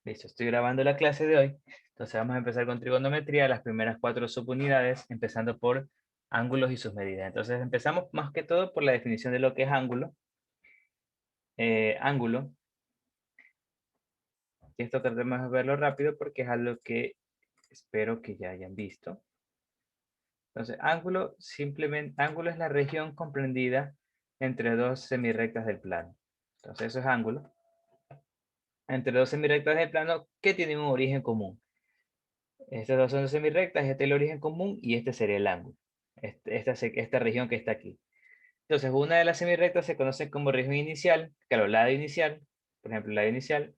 Listo, estoy grabando la clase de hoy. Entonces vamos a empezar con trigonometría, las primeras 4 subunidades, empezando por ángulos y sus medidas. Entonces empezamos más que todo por la definición de lo que es ángulo. Ángulo, y esto tratemos de verlo rápido porque es algo que espero que ya hayan visto. Entonces, ángulo, simplemente, ángulo es la región comprendida entre dos semirrectas del plano. Entonces eso es ángulo. Entre dos semirrectas del plano que tienen un origen común. Estas dos son semirrectas, este es el origen común y este sería el ángulo. Esta región que está aquí. Entonces, una de las semirrectas se conoce como región inicial, claro, lado inicial, por ejemplo, lado inicial,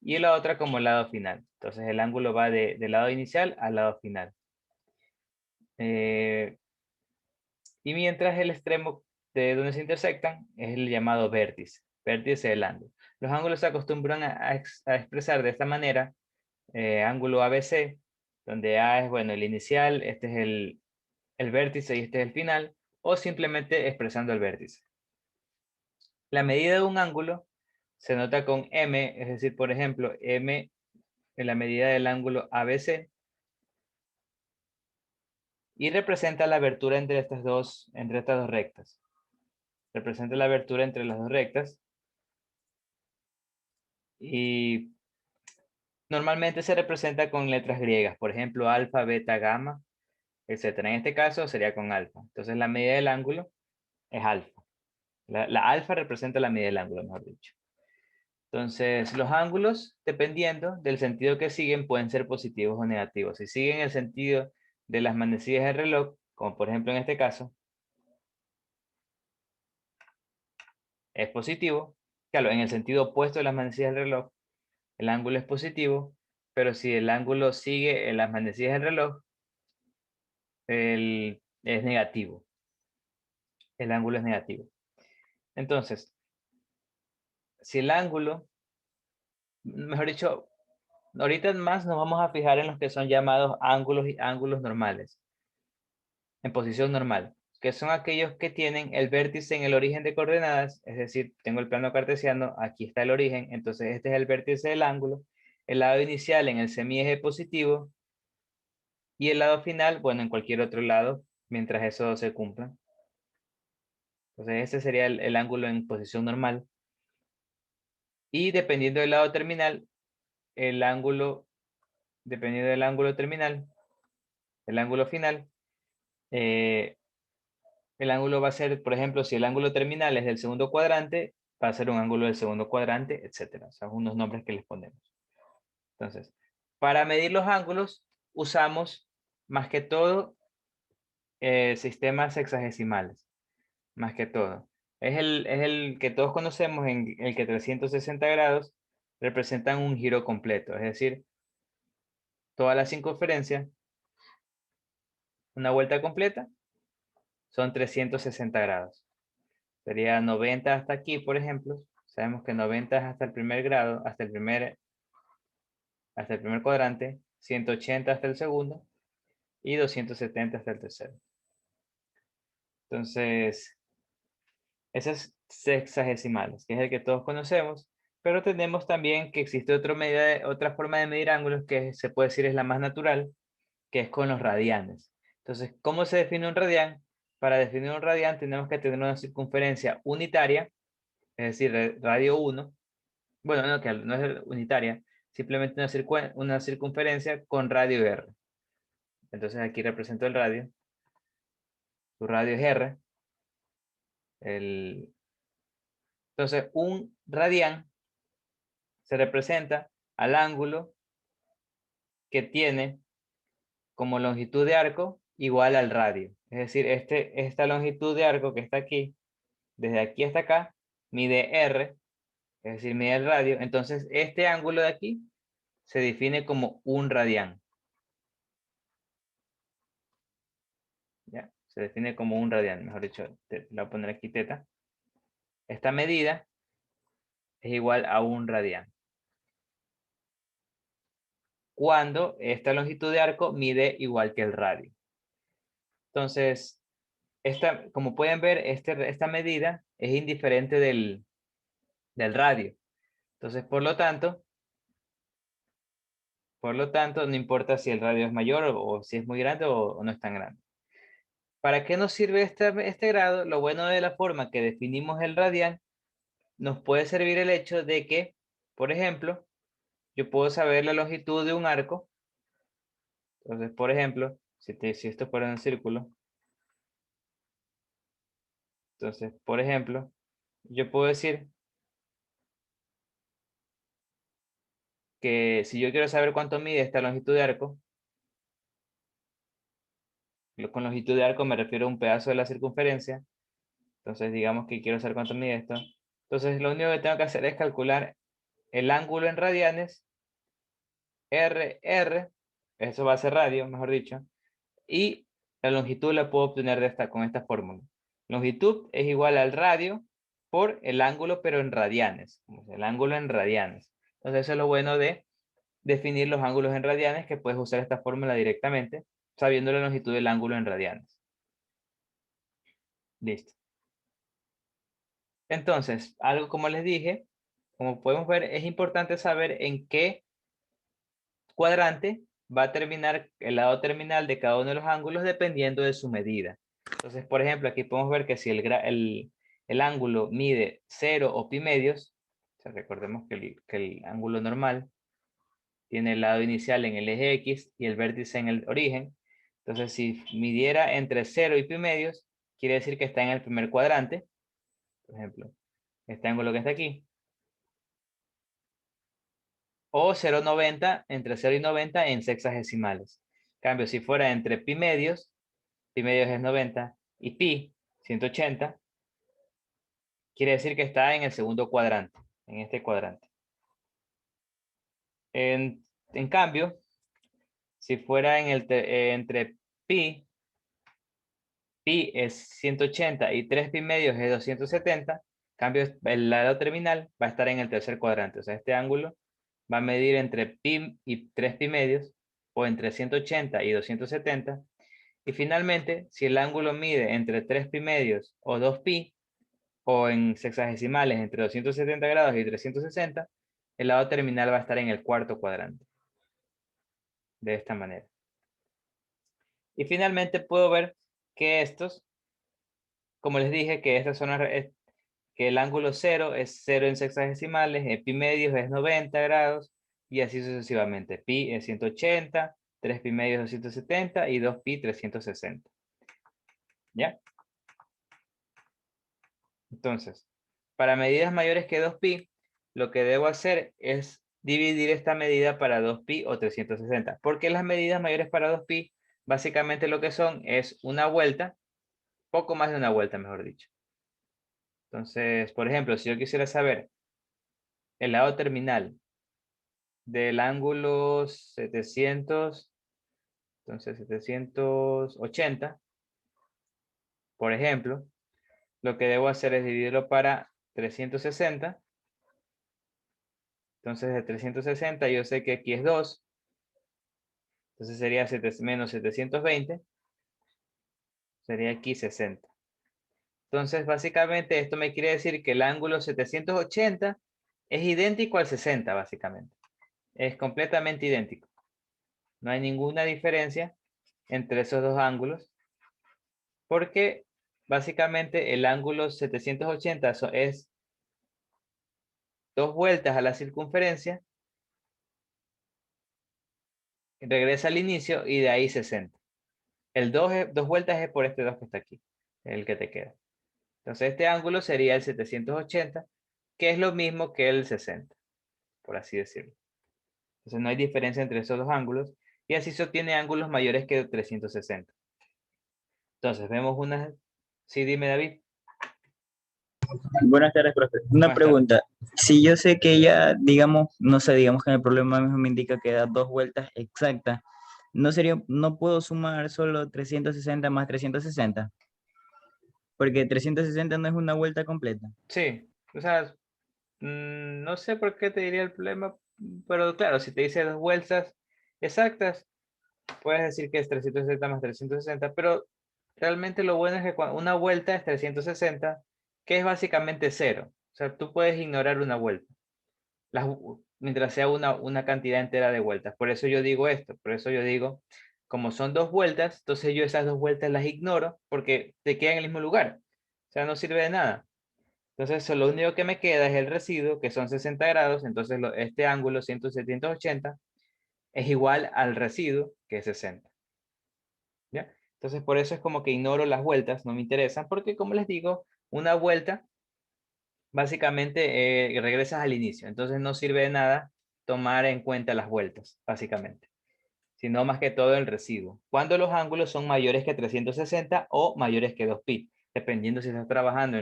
y la otra como lado final. Entonces, el ángulo va del lado inicial al lado final. Eh, y mientras el extremo de donde se intersectan es el llamado vértice. Vértice del ángulo. Los ángulos se acostumbran a expresar de esta manera, ángulo ABC, donde A es, bueno, el inicial, este es el vértice y este es el final, o simplemente expresando el vértice. La medida de un ángulo se nota con M, es decir, por ejemplo, M en la medida del ángulo ABC y representa la abertura entre estas dos rectas. Representa la abertura entre las dos rectas y normalmente se representa con letras griegas, por ejemplo, alfa, beta, gamma, etcétera. En este caso sería con alfa. Entonces la medida del ángulo es alfa. La alfa representa la medida del ángulo, mejor dicho. Entonces, los ángulos, dependiendo del sentido que siguen, pueden ser positivos o negativos. Si siguen el sentido de las manecillas del reloj, como por ejemplo en este caso, es positivo. Claro, en el sentido opuesto de las manecillas del reloj, el ángulo es positivo, pero si el ángulo sigue en las manecillas del reloj, es negativo. El ángulo es negativo. Entonces, si el ángulo, mejor dicho, ahorita más nos vamos a fijar en los que son llamados ángulos y ángulos normales, en posición normal, que son aquellos que tienen el vértice en el origen de coordenadas, es decir, tengo el plano cartesiano, aquí está el origen, entonces este es el vértice del ángulo, el lado inicial en el semieje positivo y el lado final, bueno, en cualquier otro lado, mientras eso se cumpla. Entonces este sería el ángulo en posición normal. Y dependiendo del lado terminal, el ángulo, dependiendo del ángulo terminal, el ángulo final, eh, el ángulo va a ser, por ejemplo, si el ángulo terminal es del segundo cuadrante, va a ser un ángulo del segundo cuadrante, etcétera. O sea, unos nombres que les ponemos. Entonces, para medir los ángulos, usamos más que todo sistemas sexagesimales. Más que todo. Es el que todos conocemos, en el que 360 grados representan un giro completo. Es decir, toda la circunferencia, una vuelta completa, son 360 grados. Sería 90 hasta aquí, por ejemplo. Sabemos que 90 es hasta el primer grado, hasta el primer cuadrante, 180 hasta el segundo y 270 hasta el tercero. Entonces, esas sexagesimales, que es el que todos conocemos, pero tenemos también que existe otra forma de medir ángulos que se puede decir es la más natural, que es con los radianes. Entonces, ¿cómo se define un radián? Para definir un radián tenemos que tener una circunferencia unitaria, es decir, radio 1. Bueno, no, que no es unitaria, simplemente una circunferencia con radio r. Entonces aquí represento el radio. Su radio es r. Entonces, un radián se representa al ángulo que tiene como longitud de arco igual al radio. Es decir, esta longitud de arco que está aquí, desde aquí hasta acá, mide r, es decir, mide el radio. Entonces, este ángulo de aquí se define como un radián. ¿Ya? Se define como un radián, mejor dicho, le voy a poner aquí teta. Esta medida es igual a un radián. Cuando esta longitud de arco mide igual que el radio. Entonces, como pueden ver, esta medida es indiferente del radio. Entonces, por lo tanto, Por lo tanto, no importa si el radio es mayor o si es muy grande o no es tan grande. ¿Para qué nos sirve este grado? Lo bueno de la forma que definimos el radian, nos puede servir el hecho de que, por ejemplo, yo puedo saber la longitud de un arco. Entonces, por ejemplo, si esto fuera un círculo, entonces, por ejemplo, yo puedo decir que si yo quiero saber cuánto mide esta longitud de arco, con longitud de arco me refiero a un pedazo de la circunferencia, entonces digamos que quiero saber cuánto mide esto, entonces lo único que tengo que hacer es calcular el ángulo en radianes, R, eso va a ser radio, mejor dicho, y la longitud la puedo obtener con esta fórmula. Longitud es igual al radio por el ángulo, pero en radianes, el ángulo en radianes. Entonces eso es lo bueno de definir los ángulos en radianes, que puedes usar esta fórmula directamente, sabiendo la longitud del ángulo en radianes. Listo. Entonces, algo como les dije, como podemos ver, es importante saber en qué cuadrante va a terminar el lado terminal de cada uno de los ángulos dependiendo de su medida. Entonces, por ejemplo, aquí podemos ver que si el ángulo mide 0 o pi medios, o sea, recordemos que el ángulo normal tiene el lado inicial en el eje X y el vértice en el origen. Entonces, si midiera entre 0 y pi medios, quiere decir que está en el primer cuadrante. Por ejemplo, este ángulo que está aquí. O 0,90, entre 0 y 90 en sexagesimales. En cambio, si fuera entre pi medios es 90, y pi, 180, quiere decir que está en el segundo cuadrante, en este cuadrante. En cambio, si fuera entre pi es 180 y 3 pi medios es 270, cambio el lado terminal va a estar en el tercer cuadrante. O sea, este ángulo va a medir entre pi y 3 pi medios, o entre 180 y 270. Y finalmente, si el ángulo mide entre 3 pi medios o 2 pi, o en sexagesimales entre 270 grados y 360, el lado terminal va a estar en el cuarto cuadrante. De esta manera. Y finalmente puedo ver que estos, como les dije, que estas son que el ángulo 0 es 0 en sexagesimales, pi medios es 90 grados, y así sucesivamente. Pi es 180, 3 pi medios 270 y 2 pi 360. ¿Ya? Entonces, para medidas mayores que 2 pi, lo que debo hacer es dividir esta medida para 2 pi o 360. Porque las medidas mayores para 2 pi, básicamente lo que son es una vuelta, poco más de una vuelta, mejor dicho. Entonces, por ejemplo, si yo quisiera saber el lado terminal del ángulo 700, entonces 780, por ejemplo, lo que debo hacer es dividirlo para 360. Entonces de 360 yo sé que aquí es 2. Entonces sería menos 720. Sería aquí 60. Entonces básicamente esto me quiere decir que el ángulo 780 es idéntico al 60 básicamente. Es completamente idéntico. No hay ninguna diferencia entre esos dos ángulos. Porque básicamente el ángulo 780 es 2 vueltas a la circunferencia, regresa al inicio y de ahí 60. El 2 vueltas es por este 2 que está aquí, el que te queda. Entonces este ángulo sería el 780, que es lo mismo que el 60, por así decirlo. Entonces no hay diferencia entre esos dos ángulos, y así se obtiene ángulos mayores que 360. Entonces vemos una... Sí, dime, David. Buenas tardes, profe. Una Buenas tardes. pregunta. Si yo sé que ella, digamos, no sé, digamos que en el problema mismo me indica que da 2 vueltas exactas, no puedo sumar solo 360 más 360, porque 360 no es una vuelta completa. Sí, o sea, no sé por qué te diría el problema, pero claro, si te dice 2 vueltas exactas, puedes decir que es 360 más 360, pero realmente lo bueno es que una vuelta es 360, que es básicamente 0. O sea, tú puedes ignorar una vuelta. mientras sea una cantidad entera de vueltas. Por eso yo digo esto, por eso yo digo, como son 2 vueltas, entonces yo esas 2 vueltas las ignoro porque te quedan en el mismo lugar. O sea, no sirve de nada. Entonces, lo único que me queda es el residuo, que son 60 grados. Entonces, este ángulo 780 es igual al residuo, que es 60. ¿Ya? Entonces, por eso es como que ignoro las vueltas, no me interesan, porque como les digo, una vuelta básicamente regresas al inicio. Entonces, no sirve de nada tomar en cuenta las vueltas, básicamente, sino más que todo el residuo. Cuando los ángulos son mayores que 360 o mayores que 2pi, dependiendo si estás trabajando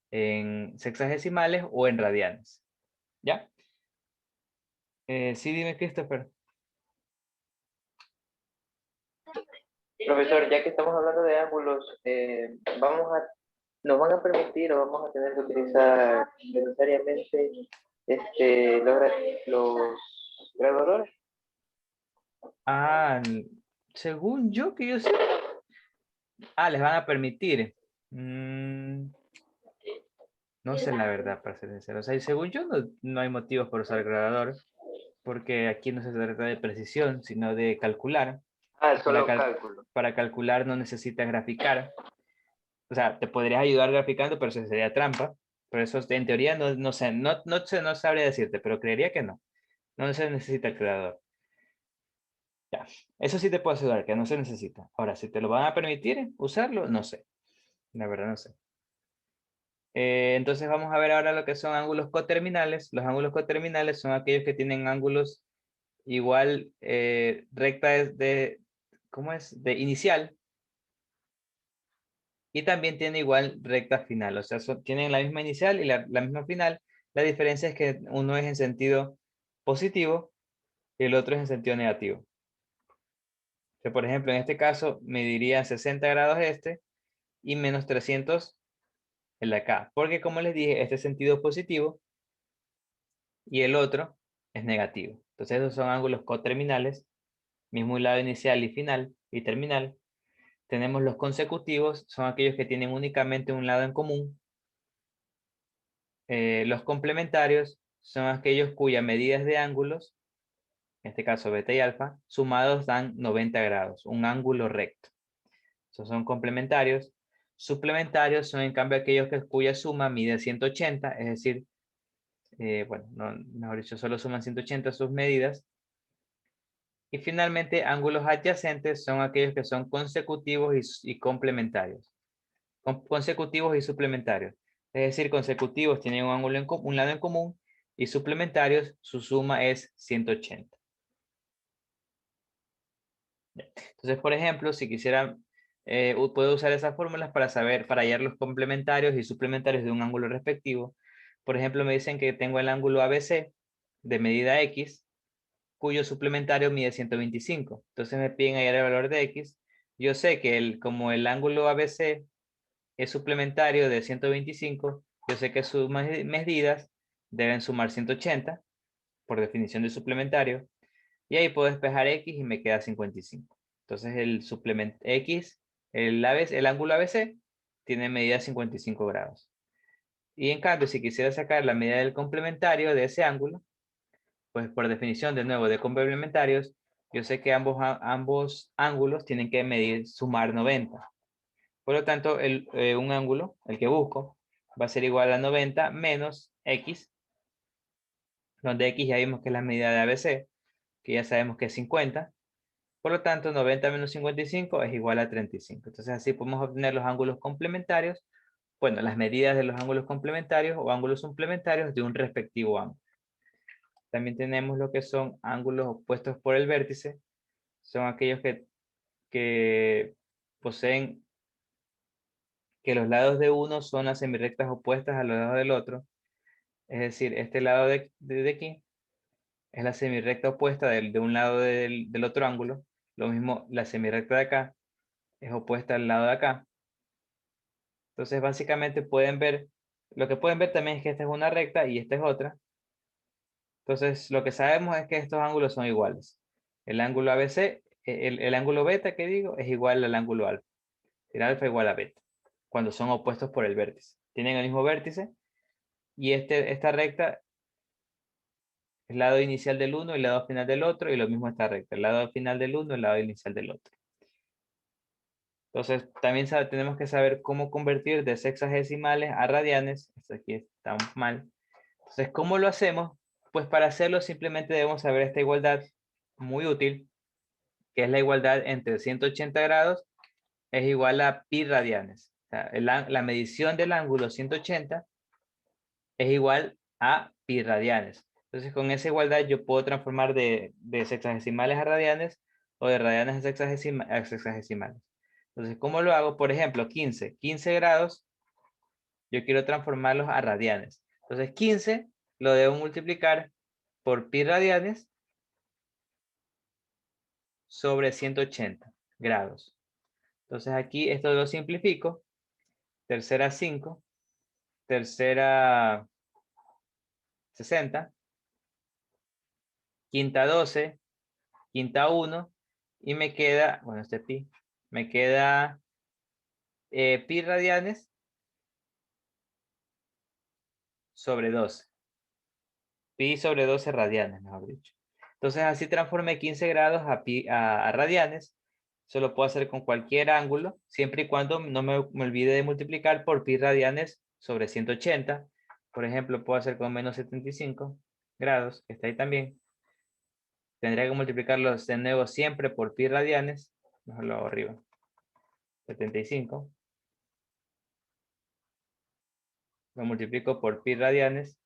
en sexagesimales o en radianes. ¿Ya? Sí, dime, Christopher. Profesor, ya que estamos hablando de ángulos, nos van a permitir o vamos a tener que utilizar necesariamente los graduadores. Ah, según yo, que yo sé. Ah, les van a permitir. No sé la verdad, para ser sincero. O sea, y según yo, no hay motivos por usar gradador, porque aquí no se trata de precisión, sino de calcular. Ah, Para, solo cálculo. para calcular no necesitas graficar. O sea, te podrías ayudar graficando, pero eso sería trampa. Por eso, en teoría, no sé, no sabría decirte, pero creería que no. No se necesita el creador. Ya, eso sí te puedo asegurar, que no se necesita. Ahora, si te lo van a permitir usarlo, no sé. La verdad, no sé. Entonces vamos a ver ahora lo que son ángulos coterminales. Los ángulos coterminales son aquellos que tienen ángulos igual recta ¿cómo es? De inicial, y también tiene igual recta final. O sea, tienen la misma inicial y la misma final. La diferencia es que uno es en sentido positivo y el otro es en sentido negativo. O sea, por ejemplo, en este caso me diría 60 grados este y menos 300 el de acá. Porque como les dije, este es sentido positivo y el otro es negativo. Entonces esos son ángulos coterminales, mismo lado inicial y final y terminal. Tenemos los consecutivos, son aquellos que tienen únicamente un lado en común. Los complementarios son aquellos cuya medidas de ángulos, en este caso beta y alfa, sumados dan 90 grados, un ángulo recto. Esos son complementarios. Suplementarios son en cambio aquellos cuya suma mide 180, es decir, bueno, mejor dicho, solo suman 180 sus medidas. Y finalmente, ángulos adyacentes son aquellos que son consecutivos y complementarios. Consecutivos y suplementarios. Es decir, consecutivos tienen un ángulo un lado en común y suplementarios su suma es 180. Entonces, por ejemplo, si quisiera, puedo usar esas fórmulas para saber, para hallar los complementarios y suplementarios de un ángulo respectivo. Por ejemplo, me dicen que tengo el ángulo ABC de medida X, cuyo suplementario mide 125. Entonces me piden hallar el valor de X. Yo sé que como el ángulo ABC es suplementario de 125, yo sé que sus medidas deben sumar 180, por definición de suplementario, y ahí puedo despejar X y me queda 55. Entonces el suplemento X, el ángulo ABC, tiene medida 55 grados. Y en cambio, si quisiera sacar la medida del complementario de ese ángulo, pues por definición de nuevo de complementarios, yo sé que ambos ángulos tienen que medir, sumar 90. Por lo tanto, un ángulo, el que busco, va a ser igual a 90 menos X, donde X ya vimos que es la medida de ABC, que ya sabemos que es 50. Por lo tanto, 90 menos 55 es igual a 35. Entonces, así podemos obtener los ángulos complementarios, bueno, las medidas de los ángulos complementarios o ángulos suplementarios de un respectivo ángulo. También tenemos lo que son ángulos opuestos por el vértice. Son aquellos que poseen que los lados de uno son las semirrectas opuestas a los lados del otro. Es decir, este lado de aquí es la semirrecta opuesta de un lado del otro ángulo. Lo mismo, la semirrecta de acá es opuesta al lado de acá. Entonces, básicamente pueden ver, lo que pueden ver también es que esta es una recta y esta es otra. Entonces, lo que sabemos es que estos ángulos son iguales. El ángulo ABC, el ángulo beta que digo, es igual al ángulo alfa. El alfa igual a beta, cuando son opuestos por el vértice. Tienen el mismo vértice y esta recta El lado inicial del uno y el lado final del otro, y lo mismo esta recta. El lado final del uno, el lado inicial del otro. Entonces, también tenemos que saber cómo convertir de sexagesimales a radianes. Esto aquí está mal. Entonces, ¿cómo lo hacemos? Pues para hacerlo simplemente debemos saber esta igualdad muy útil, que es la igualdad entre 180 grados es igual a pi radianes. O sea, la medición del ángulo 180 es igual a pi radianes. Entonces, con esa igualdad yo puedo transformar de sexagesimales a radianes o de radianes a sexagesimales. Entonces, ¿cómo lo hago? Por ejemplo, 15 grados, yo quiero transformarlos a radianes. Entonces, 15 lo debo multiplicar por pi radianes sobre 180 grados. Entonces, aquí esto lo simplifico. Tercera 5, tercera 60, quinta 12, quinta 1, y me queda, bueno, este pi, me queda pi radianes sobre 12. Pi sobre 12 radianes, mejor dicho. Entonces así transformé 15 grados a radianes. Eso lo puedo hacer con cualquier ángulo, siempre y cuando no me olvide de multiplicar por pi radianes sobre 180. Por ejemplo, puedo hacer con menos 75 grados, que está ahí también. Tendría que multiplicarlos de nuevo siempre por pi radianes. Mejor lo hago arriba. 75. Lo multiplico por pi radianes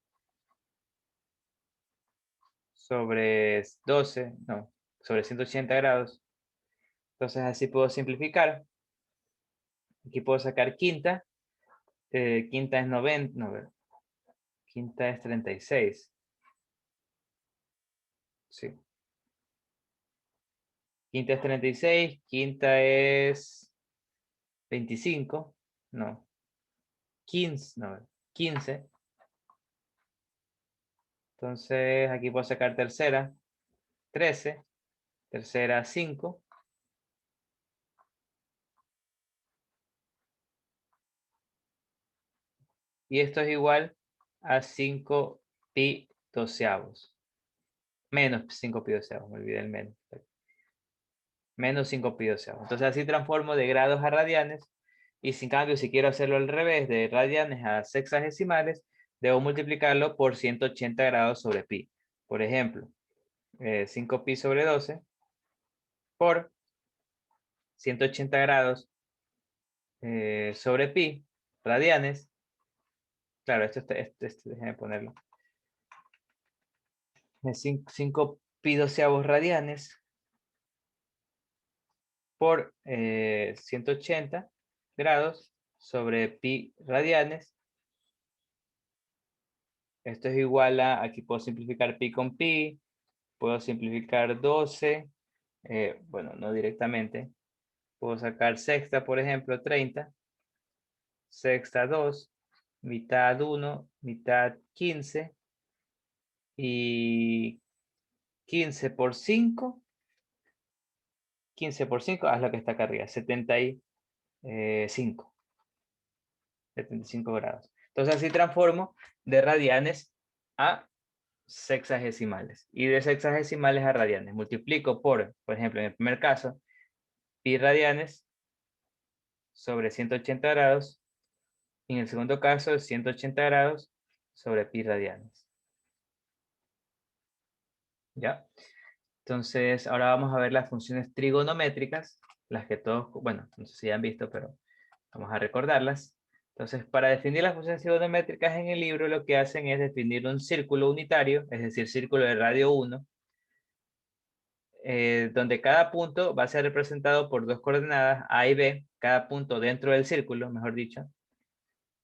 sobre 12, no, sobre 180 grados. Entonces así puedo simplificar. Aquí puedo sacar quinta. Quinta es 90, no, quinta es 36. Sí. Quinta es 36, quinta es 25, no, 15, no, 15. Entonces aquí puedo sacar tercera, 13, tercera 5. Y esto es igual a 5 pi doceavos. Menos 5 pi doceavos, me olvidé el menos. Menos 5 pi doceavos. Entonces así transformo de grados a radianes. Y sin cambio, si quiero hacerlo al revés, de radianes a sexagesimales, debo multiplicarlo por 180 grados sobre pi. Por ejemplo, 5 pi sobre 12 por 180 grados sobre pi, radianes. Claro, déjenme ponerlo. 5 pi doceavos radianes por 180 grados sobre pi radianes. Esto es igual a, aquí puedo simplificar pi con pi, puedo simplificar 12, bueno, no directamente. Puedo sacar sexta, por ejemplo, 30, sexta 2, mitad 1, mitad 15, y 15 por 5, 15 por 5, haz lo que está acá arriba, 75. 75 grados. Entonces así transformo de radianes a sexagesimales. Y de sexagesimales a radianes. Multiplico por ejemplo, en el primer caso, pi radianes sobre 180 grados. Y en el segundo caso, 180 grados sobre pi radianes. ¿Ya? Entonces, ahora vamos a ver las funciones trigonométricas, las que todos, bueno, no sé si ya han visto, pero vamos a recordarlas. Entonces, para definir las funciones trigonométricas en el libro, lo que hacen es definir un círculo unitario, es decir, círculo de radio 1, donde cada punto va a ser representado por dos coordenadas, A y B, cada punto dentro del círculo, mejor dicho.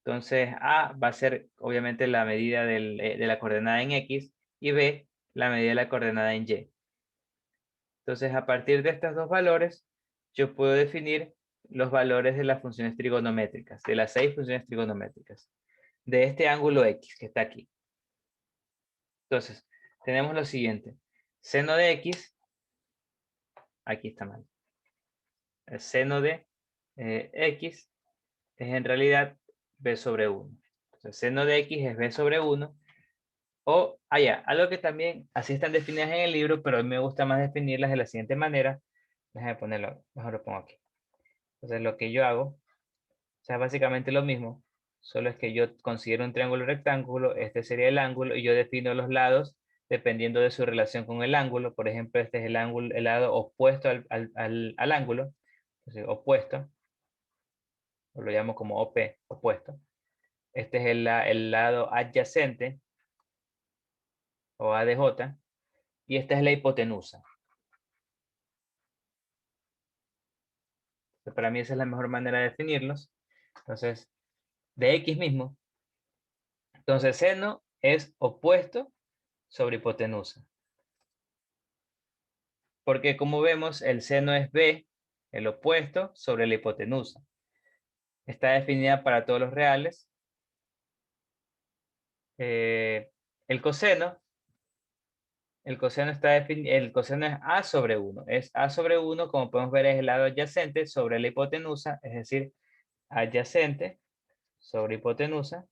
Entonces, A va a ser obviamente la medida de la coordenada en X, y B la medida de la coordenada en Y. Entonces, a partir de estos dos valores, yo puedo definir los valores de las funciones trigonométricas, de las 6 funciones trigonométricas, de este ángulo X que está aquí. Entonces, tenemos lo siguiente. Seno de X, aquí está mal. El seno de X es en realidad B sobre 1. Entonces, seno de X es B sobre 1. algo que también así están definidas en el libro, pero a mí me gusta más definirlas de la siguiente manera. Déjame ponerlo, mejor lo pongo aquí. Entonces lo que yo hago, o sea, básicamente lo mismo, solo es que yo considero un triángulo rectángulo, este sería el ángulo, y yo defino los lados dependiendo de su relación con el ángulo. Por ejemplo, este es el ángulo, el lado opuesto al ángulo, entonces opuesto, o lo llamo como OP, opuesto. Este es el lado adyacente, o ADJ, y esta es la hipotenusa. Entonces, para mí esa es la mejor manera de definirlos. Entonces, de X mismo. Entonces, seno es opuesto sobre hipotenusa. Porque como vemos, el seno es B, el opuesto sobre la hipotenusa. Está definida para todos los reales. El coseno el coseno es A sobre 1. Es A sobre 1, como podemos ver, es el lado adyacente sobre la hipotenusa, es decir, adyacente sobre hipotenusa.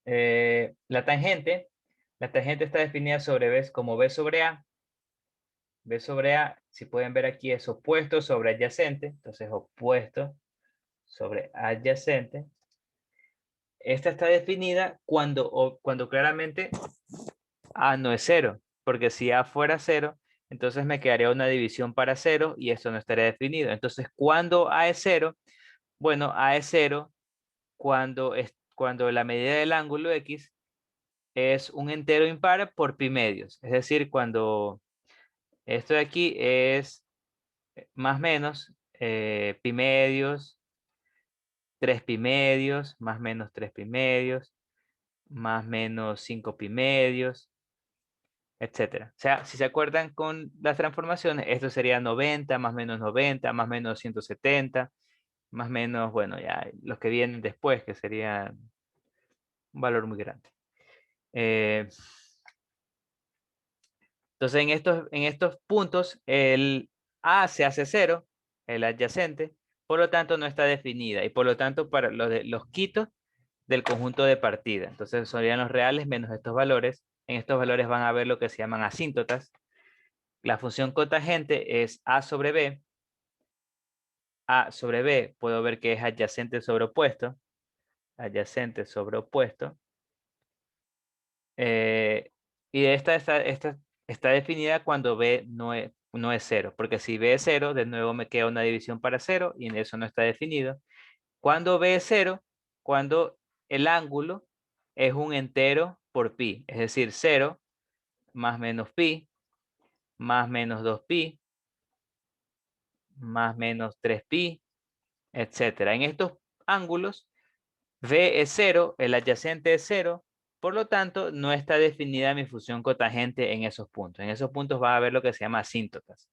La tangente está definida sobre B como B sobre A. B sobre A, si pueden ver aquí, es opuesto sobre adyacente. Entonces, opuesto sobre adyacente. Esta está definida cuando claramente A no es 0. Porque si A fuera 0, entonces me quedaría una división para 0 y esto no estaría definido. Entonces, ¿cuándo A es 0? Bueno, A es 0 cuando la medida del ángulo X es un entero impar por pi medios. Es decir, cuando esto de aquí es más menos pi medios, 3 pi medios, más menos 3 pi medios, más menos 5 pi medios, etcétera. O sea, si se acuerdan con las transformaciones, esto sería 90, más menos 170, más menos, bueno, ya los que vienen después, que serían un valor muy grande. Entonces, en estos puntos, el A se hace 0, el adyacente, por lo tanto no está definida, y por lo tanto para los quitos del conjunto de partida. Entonces, serían los reales menos estos valores. En estos valores van a ver lo que se llaman asíntotas. La función cotangente es A sobre B. A sobre B puedo ver que es adyacente sobre opuesto. Adyacente sobre opuesto. Y esta está definida cuando B no es 0, porque si B es 0, de nuevo me queda una división para 0 y eso no está definido. Cuando B es 0, cuando el ángulo es un entero por pi, es decir, 0 más menos pi, más menos 2pi, más menos 3pi, etc. En estos ángulos, B es 0, el adyacente es 0, por lo tanto, no está definida mi función cotangente en esos puntos. En esos puntos va a haber lo que se llama asíntotas.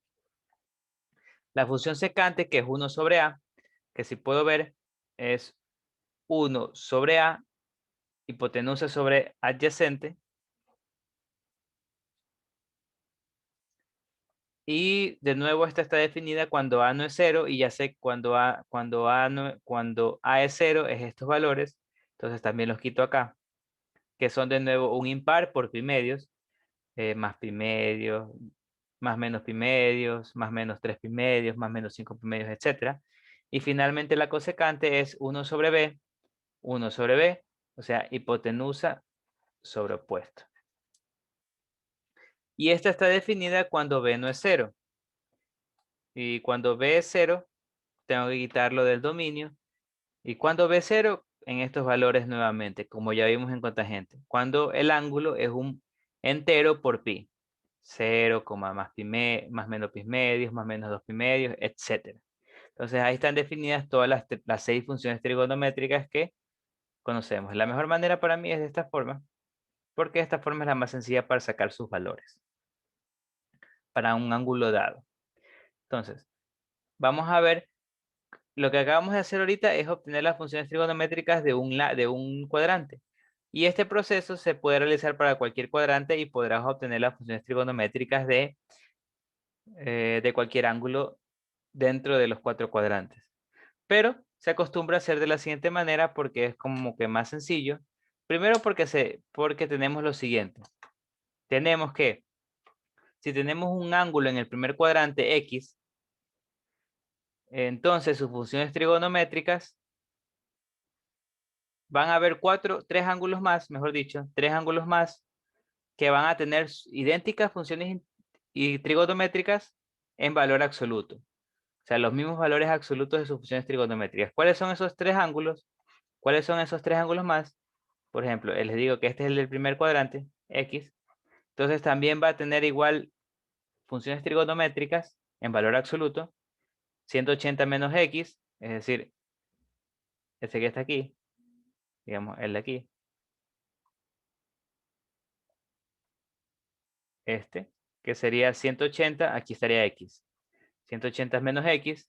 La función secante, que es 1 sobre A, que si puedo ver, es 1 sobre A, hipotenusa sobre adyacente. Y de nuevo esta está definida cuando A no es 0, y ya sé cuando A es 0 es estos valores. Entonces también los quito acá, que son de nuevo un impar por pi medios. Más pi medios, más menos pi medios, más menos 3 pi medios, más menos 5 pi medios, etc. Y finalmente la cosecante es 1 sobre B, o sea, hipotenusa sobre opuesto. Y esta está definida cuando B no es 0. Y cuando B es 0, tengo que quitarlo del dominio. Y cuando B es 0, en estos valores nuevamente, como ya vimos en cotangente. Cuando el ángulo es un entero por pi. 0, más menos pi medios, más menos 2 pi medios, etc. Entonces ahí están definidas todas las 6 funciones trigonométricas que conocemos. La mejor manera para mí es de esta forma, porque esta forma es la más sencilla para sacar sus valores para un ángulo dado. Entonces, vamos a ver, lo que acabamos de hacer ahorita es obtener las funciones trigonométricas de un cuadrante. Y este proceso se puede realizar para cualquier cuadrante y podrás obtener las funciones trigonométricas de cualquier ángulo dentro de los 4 cuadrantes. Pero se acostumbra a hacer de la siguiente manera porque es como que más sencillo. Primero porque tenemos lo siguiente. Tenemos que, si tenemos un ángulo en el primer cuadrante X, entonces sus funciones trigonométricas van a haber tres ángulos más, mejor dicho, tres ángulos más que van a tener idénticas funciones y trigonométricas en valor absoluto. O sea, los mismos valores absolutos de sus funciones trigonométricas. ¿Cuáles son esos tres ángulos? ¿Cuáles son esos tres ángulos más? Por ejemplo, les digo que este es el del primer cuadrante, X. Entonces también va a tener igual funciones trigonométricas en valor absoluto, 180 menos X, es decir, este que está aquí, digamos, el de aquí, este, que sería 180, aquí estaría X. 180 menos X,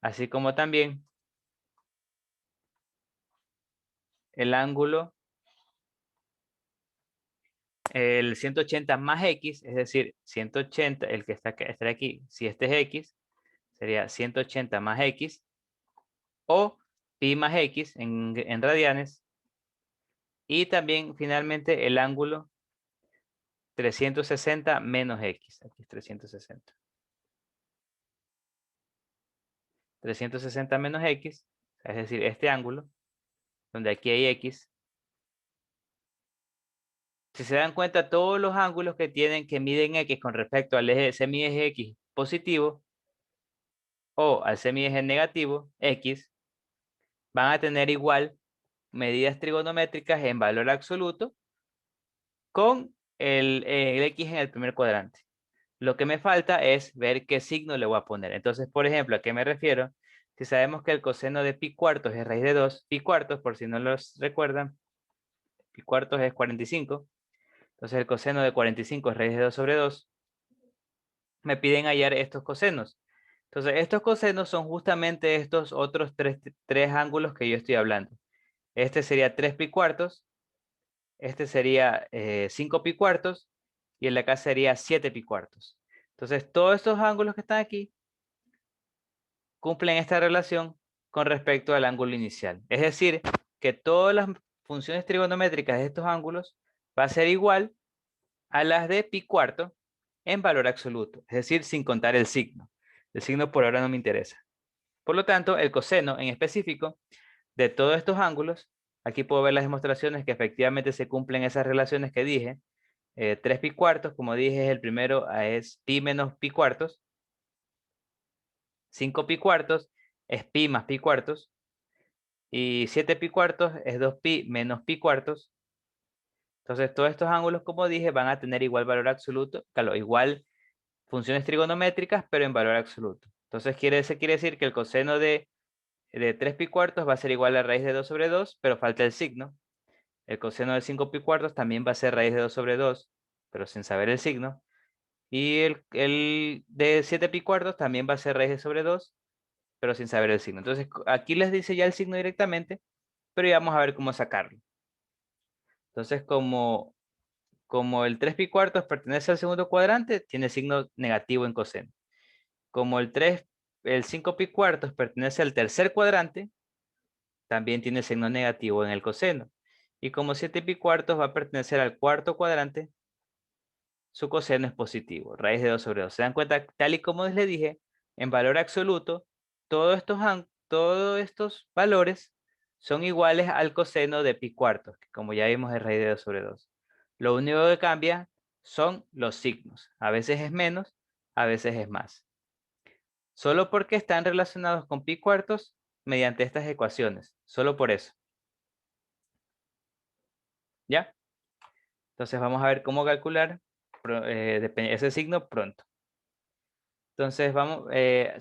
así como también el ángulo, el 180 más X, es decir, 180, el que está aquí, si este es X, sería 180 más X, o pi más X en radianes, y también finalmente el ángulo 360 menos X, aquí es 360. 360 menos X, es decir, este ángulo, donde aquí hay X. Si se dan cuenta, todos los ángulos que miden X con respecto al eje semieje X positivo o al semieje negativo X, van a tener igual medidas trigonométricas en valor absoluto con el X en el primer cuadrante. Lo que me falta es ver qué signo le voy a poner. Entonces, por ejemplo, ¿a qué me refiero? Si sabemos que el coseno de pi cuartos es raíz de 2, pi cuartos, por si no los recuerdan, pi cuartos es 45. Entonces el coseno de 45 es raíz de 2 sobre 2. Me piden hallar estos cosenos. Entonces estos cosenos son justamente estos otros tres ángulos que yo estoy hablando. Este sería 3 pi cuartos, este sería 5 pi cuartos y el de acá sería 7 pi cuartos. Entonces todos estos ángulos que están aquí cumplen esta relación con respecto al ángulo inicial. Es decir, que todas las funciones trigonométricas de estos ángulos va a ser igual a las de pi cuarto en valor absoluto, es decir, sin contar el signo. El signo por ahora no me interesa. Por lo tanto, el coseno en específico de todos estos ángulos, aquí puedo ver las demostraciones que efectivamente se cumplen esas relaciones que dije. 3 pi cuartos, como dije, el primero es pi menos pi cuartos. 5 pi cuartos es pi más pi cuartos. Y 7 pi cuartos es 2 pi menos pi cuartos. Entonces, todos estos ángulos, como dije, van a tener igual valor absoluto, claro, igual funciones trigonométricas, pero en valor absoluto. Entonces, quiere decir que el coseno de 3 pi cuartos va a ser igual a raíz de 2 sobre 2, pero falta el signo. El coseno de 5 pi cuartos también va a ser raíz de 2 sobre 2, pero sin saber el signo. Y el de 7 pi cuartos también va a ser raíz de sobre 2, pero sin saber el signo. Entonces, aquí les dice ya el signo directamente, pero ya vamos a ver cómo sacarlo. Entonces, como el 3 pi cuartos pertenece al segundo cuadrante, tiene signo negativo en coseno. Como el 5 pi cuartos pertenece al tercer cuadrante, también tiene signo negativo en el coseno. Y como 7 pi cuartos va a pertenecer al cuarto cuadrante, su coseno es positivo, raíz de 2 sobre 2. ¿Se dan cuenta? Tal y como les dije, en valor absoluto, todos estos valores son iguales al coseno de pi cuartos, que como ya vimos es raíz de 2 sobre 2. Lo único que cambia son los signos. A veces es menos, a veces es más. Solo porque están relacionados con pi cuartos mediante estas ecuaciones. Solo por eso. ¿Ya? Entonces vamos a ver cómo calcular ese signo pronto. Entonces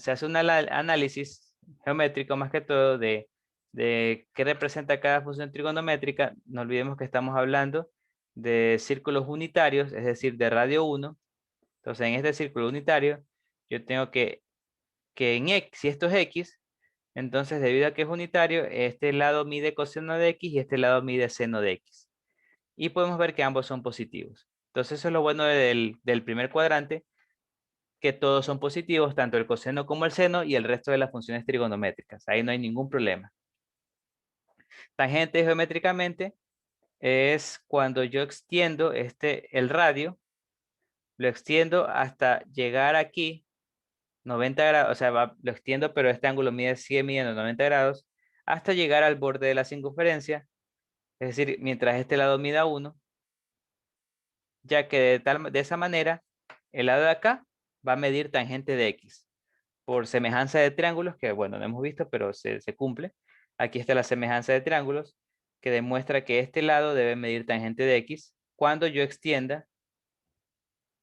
se hace un análisis geométrico más que todo de qué representa cada función trigonométrica. No olvidemos que estamos hablando de círculos unitarios, es decir, de radio 1. Entonces en este círculo unitario yo tengo que en X, si esto es X, entonces debido a que es unitario, este lado mide coseno de X y este lado mide seno de X. Y podemos ver que ambos son positivos. Entonces eso es lo bueno del primer cuadrante, que todos son positivos, tanto el coseno como el seno y el resto de las funciones trigonométricas. Ahí no hay ningún problema. Tangente geométricamente es cuando yo extiendo el radio, lo extiendo hasta llegar aquí, 90 grados, o sea, lo extiendo, pero este ángulo sigue midiendo 90 grados, hasta llegar al borde de la circunferencia, es decir, mientras este lado mida 1, ya que de esa manera, el lado de acá va a medir tangente de X. Por semejanza de triángulos, que bueno, no hemos visto, pero se cumple. Aquí está la semejanza de triángulos, que demuestra que este lado debe medir tangente de X cuando yo extienda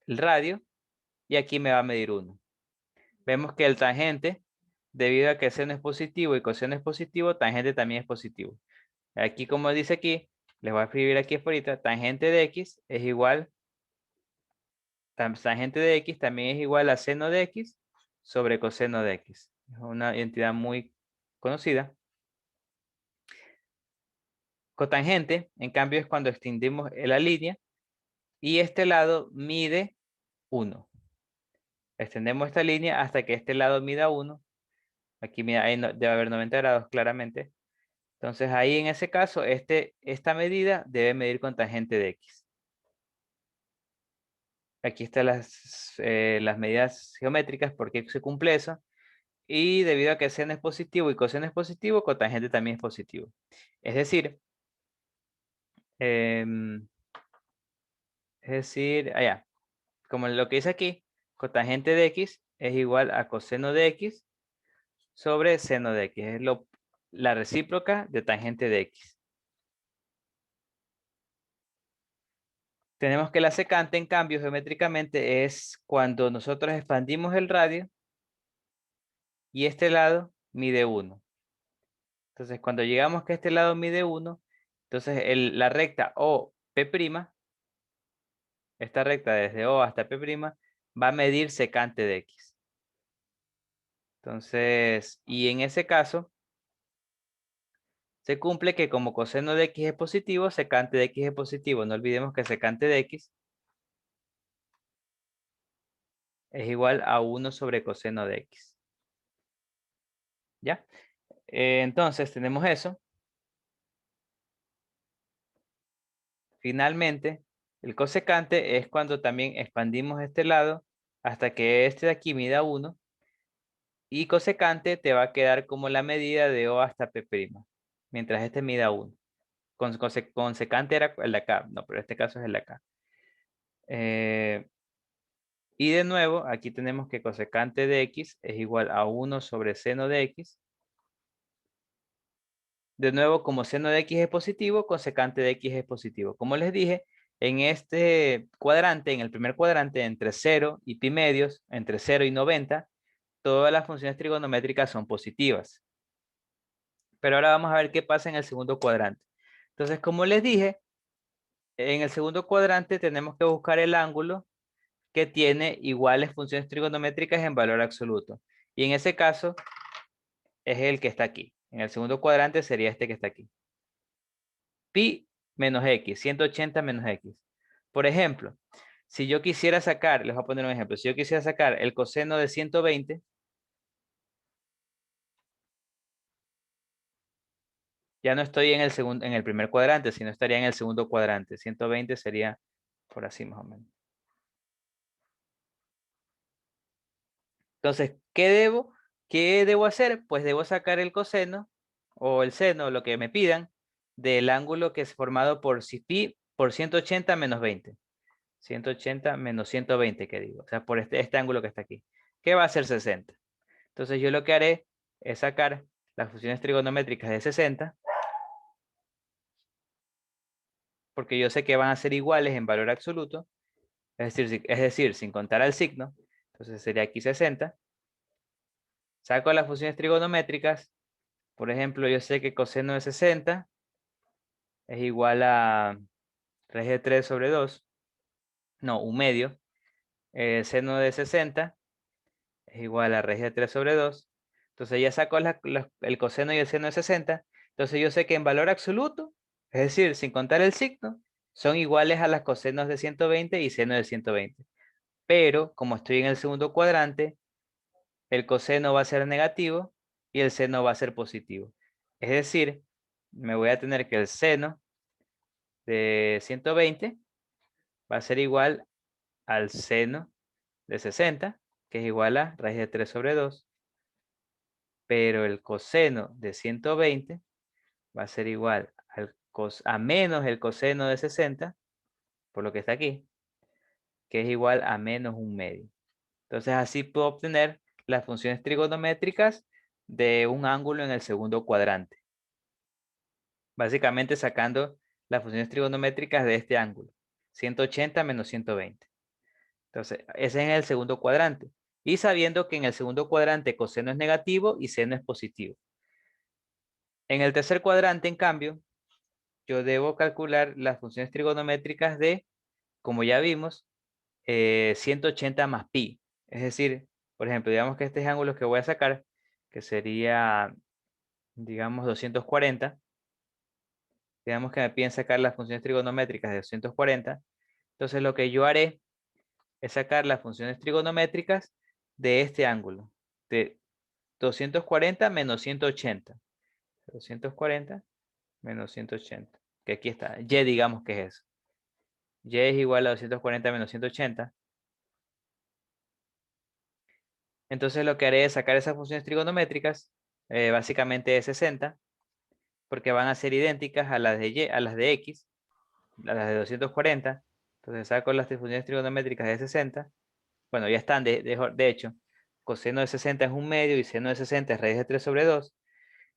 el radio, y aquí me va a medir 1. Vemos que el tangente, debido a que seno es positivo y coseno es positivo, tangente también es positivo. Aquí, como dice aquí, les voy a escribir aquí afuera, tangente de X es igual, tangente de X también es igual a seno de X sobre coseno de X. Es una entidad muy conocida. Cotangente, en cambio, es cuando extendimos la línea y este lado mide 1. Extendemos esta línea hasta que este lado mida 1. Aquí ahí debe haber 90 grados claramente. Entonces ahí en ese caso, esta medida debe medir con tangente de X. Aquí están las medidas geométricas porque se cumple eso. Y debido a que seno es positivo y coseno es positivo, cotangente también es positivo. Es decir, allá, como lo que dice aquí, cotangente de X es igual a coseno de X sobre seno de X. Es la recíproca de tangente de X. Tenemos que la secante, en cambio, geométricamente es cuando nosotros expandimos el radio y este lado mide 1. Entonces, cuando llegamos que este lado mide 1, entonces la recta OP', esta recta desde O hasta P', va a medir secante de X. Entonces, y en ese caso, se cumple que como coseno de X es positivo, secante de X es positivo. No olvidemos que secante de X es igual a 1 sobre coseno de X. ¿Ya? Entonces, tenemos eso. Finalmente, el cosecante es cuando también expandimos este lado hasta que este de aquí mida 1. Y cosecante te va a quedar como la medida de O hasta P', mientras este mida 1. Con secante era el de acá, no, pero este caso es el de acá. Y de nuevo, aquí tenemos que cosecante de X es igual a 1 sobre seno de X. De nuevo, como seno de X es positivo, cosecante de X es positivo. Como les dije, en este cuadrante, en el primer cuadrante, entre 0 y pi medios, entre 0 y 90, todas las funciones trigonométricas son positivas. Pero ahora vamos a ver qué pasa en el segundo cuadrante. Entonces, como les dije, en el segundo cuadrante tenemos que buscar el ángulo que tiene iguales funciones trigonométricas en valor absoluto. Y en ese caso es el que está aquí. En el segundo cuadrante sería este que está aquí. Pi menos X, 180 menos X. Por ejemplo, si yo quisiera sacar, les voy a poner un ejemplo, si yo quisiera sacar el coseno de 120, ya no estoy en el primer cuadrante, sino estaría en el segundo cuadrante. 120 sería por así más o menos. Entonces, ¿qué debo hacer? Pues debo sacar el coseno o el seno, lo que me pidan, del ángulo que es formado por pi por 180 menos 20. 180 menos 120, que digo. O sea, por este ángulo que está aquí. ¿Qué va a ser 60? Entonces, yo lo que haré es sacar las funciones trigonométricas de 60, porque yo sé que van a ser iguales en valor absoluto, es decir, sin contar al signo. Entonces, sería aquí 60. Saco las funciones trigonométricas. Por ejemplo, yo sé que coseno de 60 es igual a raíz de 3 sobre 2. No, un medio. Seno de 60 es igual a raíz de 3 sobre 2. Entonces ya saco el coseno y el seno de 60. Entonces yo sé que en valor absoluto, es decir, sin contar el signo, son iguales a las cosenos de 120 y seno de 120. pero como estoy en el segundo cuadrante, el coseno va a ser negativo y el seno va a ser positivo. Es decir, me voy a tener que el seno de 120 va a ser igual al seno de 60, que es igual a raíz de 3 sobre 2. Pero el coseno de 120 va a ser igual a menos el coseno de 60, por lo que está aquí, que es igual a menos un medio. Entonces así puedo obtener las funciones trigonométricas de un ángulo en el segundo cuadrante. Básicamente sacando las funciones trigonométricas de este ángulo, 180 menos 120. Entonces, ese es en el segundo cuadrante. Y sabiendo que en el segundo cuadrante coseno es negativo y seno es positivo. En el tercer cuadrante, en cambio, yo debo calcular las funciones trigonométricas de, como ya vimos, 180 más pi. Es decir, por ejemplo, digamos que este es el ángulo que voy a sacar, que sería, digamos, 240. Digamos que me piden sacar las funciones trigonométricas de 240. Entonces lo que yo haré es sacar las funciones trigonométricas de este ángulo, de 240 menos 180. 240 menos 180, que aquí está. Y digamos que es eso. Y es igual a 240 menos 180. Entonces lo que haré es sacar esas funciones trigonométricas, básicamente de 60, porque van a ser idénticas a las de y, a las de x, a las de 240. Entonces saco las funciones trigonométricas de 60. Bueno, ya están, de hecho. Coseno de 60 es un medio y seno de 60 es raíz de 3 sobre 2.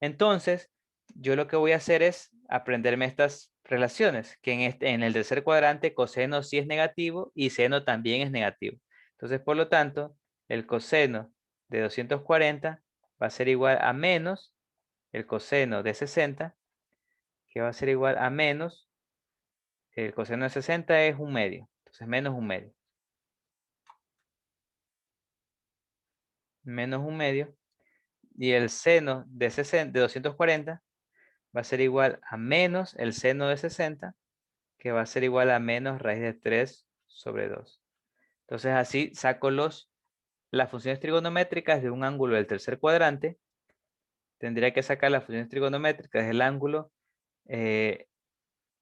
Entonces, yo lo que voy a hacer es aprenderme estas relaciones, que en el tercer cuadrante coseno sí es negativo y seno también es negativo. Entonces, por lo tanto, el coseno de 240 va a ser igual a menos el coseno de 60, que va a ser igual a menos, el coseno de 60 es un medio, entonces menos un medio. Menos un medio. Y el seno de 240 va a ser igual a menos el seno de 60, que va a ser igual a menos raíz de 3 sobre 2. Entonces así saco las funciones trigonométricas de un ángulo del tercer cuadrante. Tendría que sacar las funciones trigonométricas del ángulo, el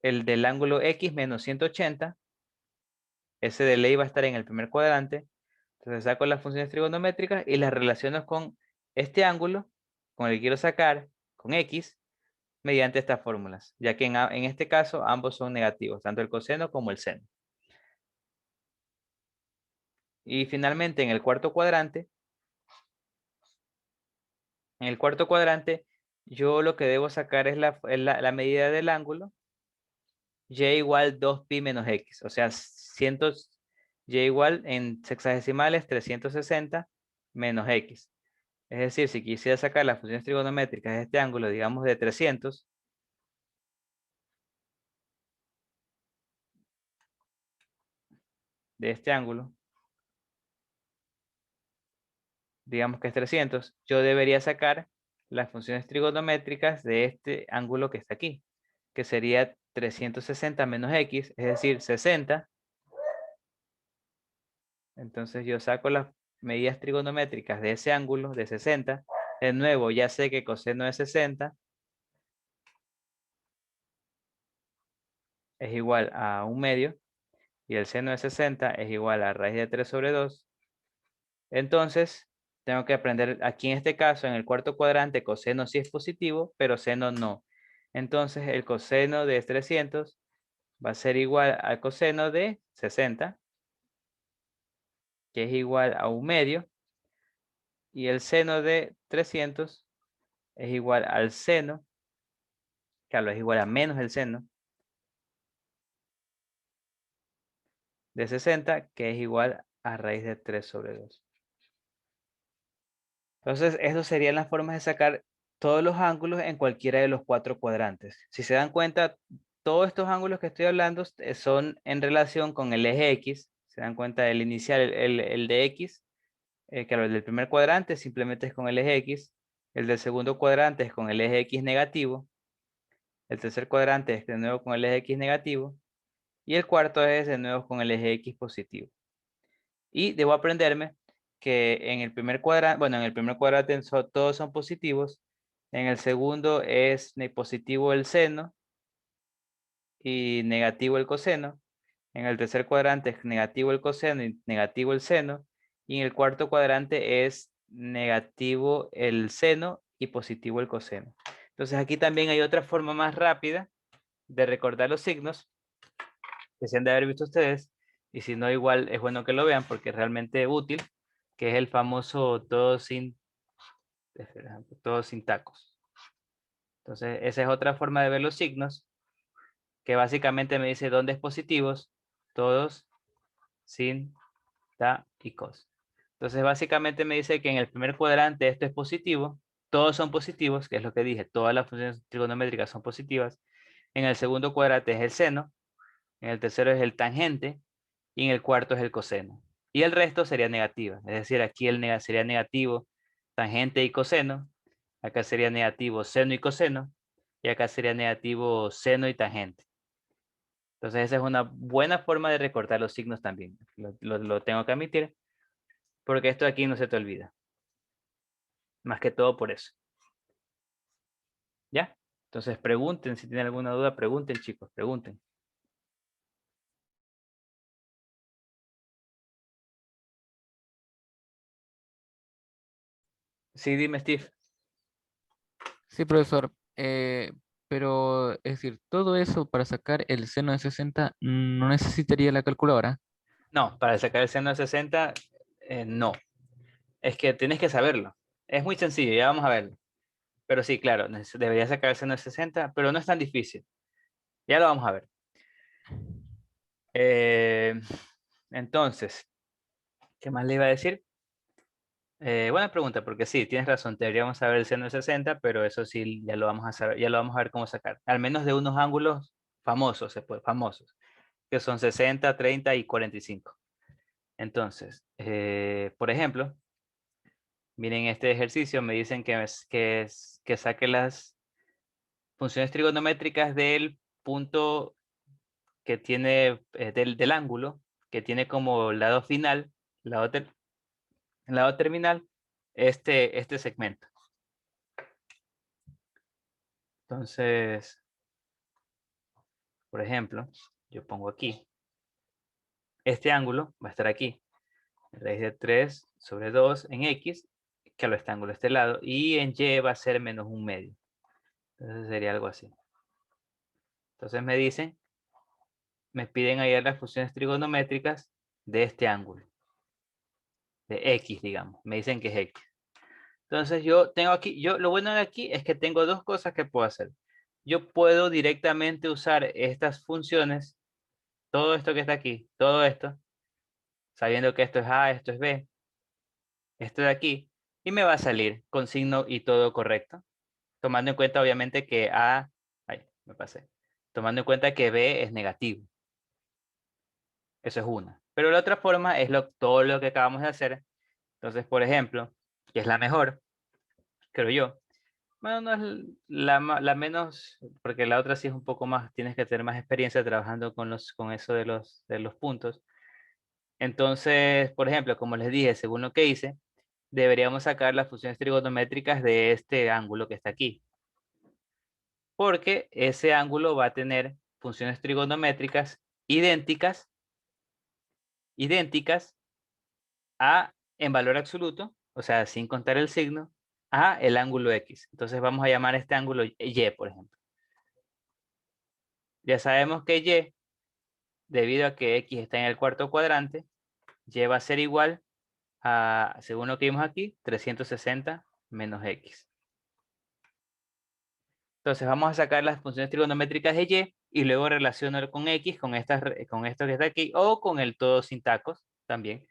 del ángulo x menos 180. Ese de ley va a estar en el primer cuadrante. Entonces saco las funciones trigonométricas y las relaciono con este ángulo, con el que quiero sacar, con x, mediante estas fórmulas, ya que en este caso ambos son negativos, tanto el coseno como el seno. Y finalmente en el cuarto cuadrante, yo lo que debo sacar es la medida del ángulo, y igual 2pi menos x, o sea, y igual en sexagesimales 360 menos x. Es decir, si quisiera sacar las funciones trigonométricas de este ángulo, digamos de 300, de este ángulo, digamos que es 300, yo debería sacar las funciones trigonométricas de este ángulo que está aquí, que sería 360 menos x, es decir, 60. Entonces yo saco las medidas trigonométricas de ese ángulo de 60. De nuevo, ya sé que coseno de 60 es igual a un medio y el seno de 60 es igual a raíz de 3 sobre 2. Entonces, tengo que aprender aquí en este caso, en el cuarto cuadrante, coseno sí es positivo, pero seno no. Entonces, el coseno de 300 va a ser igual al coseno de 60, que es igual a un medio, y el seno de 300 es igual al seno, claro, es igual a menos el seno de 60, que es igual a raíz de 3 sobre 2. Entonces, esas serían las formas de sacar todos los ángulos en cualquiera de los cuatro cuadrantes. Si se dan cuenta, todos estos ángulos que estoy hablando son en relación con el eje X. Se dan cuenta del inicial, el de X, claro, el del primer cuadrante simplemente es con el eje X. El del segundo cuadrante es con el eje X negativo. El tercer cuadrante es de nuevo con el eje X negativo. Y el cuarto es de nuevo con el eje X positivo. Y debo aprenderme que en el primer cuadrante, bueno, en el primer cuadrante todos son positivos. En el segundo es positivo el seno y negativo el coseno. En el tercer cuadrante es negativo el coseno y negativo el seno. Y en el cuarto cuadrante es negativo el seno y positivo el coseno. Entonces aquí también hay otra forma más rápida de recordar los signos que se han de haber visto ustedes. Y si no, igual es bueno que lo vean porque es realmente útil, que es el famoso todo sin tacos. Entonces, esa es otra forma de ver los signos, que básicamente me dice dónde es positivos, todos sin tacos. Entonces, básicamente me dice que en el primer cuadrante esto es positivo, todos son positivos, que es lo que dije, todas las funciones trigonométricas son positivas. En el segundo cuadrante es el seno, en el tercero es el tangente, y en el cuarto es el coseno. Y el resto sería negativa, es decir, aquí sería negativo tangente y coseno, acá sería negativo seno y coseno, y acá sería negativo seno y tangente. Entonces esa es una buena forma de recortar los signos también. Lo tengo que admitir, porque esto aquí no se te olvida. Más que todo por eso. ¿Ya? Entonces pregunten, si tienen alguna duda, pregunten chicos, pregunten. Sí, dime Steve. Sí, profesor. Pero, es decir, todo eso para sacar el seno de 60 no necesitaría la calculadora. No, para sacar el seno de 60, no. Es que tienes que saberlo. Es muy sencillo, ya vamos a verlo. Pero sí, claro, debería sacar el seno de 60, pero no es tan difícil. Ya lo vamos a ver. Entonces, ¿qué más le iba a decir? Buena pregunta, porque sí, tienes razón, deberíamos saber el seno de 60, pero eso sí, ya lo vamos a saber, ya lo vamos a ver cómo sacar. Al menos de unos ángulos famosos, famosos, que son 60, 30 y 45. Entonces, por ejemplo, miren este ejercicio, me dicen que saque las funciones trigonométricas del punto que tiene, del ángulo, que tiene como lado final, lado terminal, este segmento. Entonces, por ejemplo, yo pongo aquí, este ángulo va a estar aquí, raíz de 3 sobre 2 en X, que lo está ángulo a este lado, y en Y va a ser menos un medio. Entonces sería algo así. Entonces me piden hallar las funciones trigonométricas de este ángulo, de X, digamos. Me dicen que es X. Entonces yo tengo aquí, lo bueno de aquí es que tengo dos cosas que puedo hacer. Yo puedo directamente usar estas funciones, todo esto que está aquí, todo esto, sabiendo que esto es A, esto es B, esto de aquí, y me va a salir con signo y todo correcto, tomando en cuenta obviamente que A, ay, me pasé, tomando en cuenta que B es negativo. Eso es una. Pero la otra forma es todo lo que acabamos de hacer. Entonces, por ejemplo, que es la mejor, creo yo. Bueno, no es la menos, porque la otra sí es un poco más, tienes que tener más experiencia trabajando con eso de los puntos. Entonces, por ejemplo, como les dije, según lo que hice, deberíamos sacar las funciones trigonométricas de este ángulo que está aquí. Porque ese ángulo va a tener funciones trigonométricas idénticas en valor absoluto, o sea, sin contar el signo, a el ángulo X. Entonces vamos a llamar este ángulo Y, por ejemplo. Ya sabemos que Y, debido a que X está en el cuarto cuadrante, Y va a ser igual a, según lo que vimos aquí, 360 menos X. Entonces vamos a sacar las funciones trigonométricas de Y luego relacionar con X, con esto que está aquí, o con el todo sin tacos también.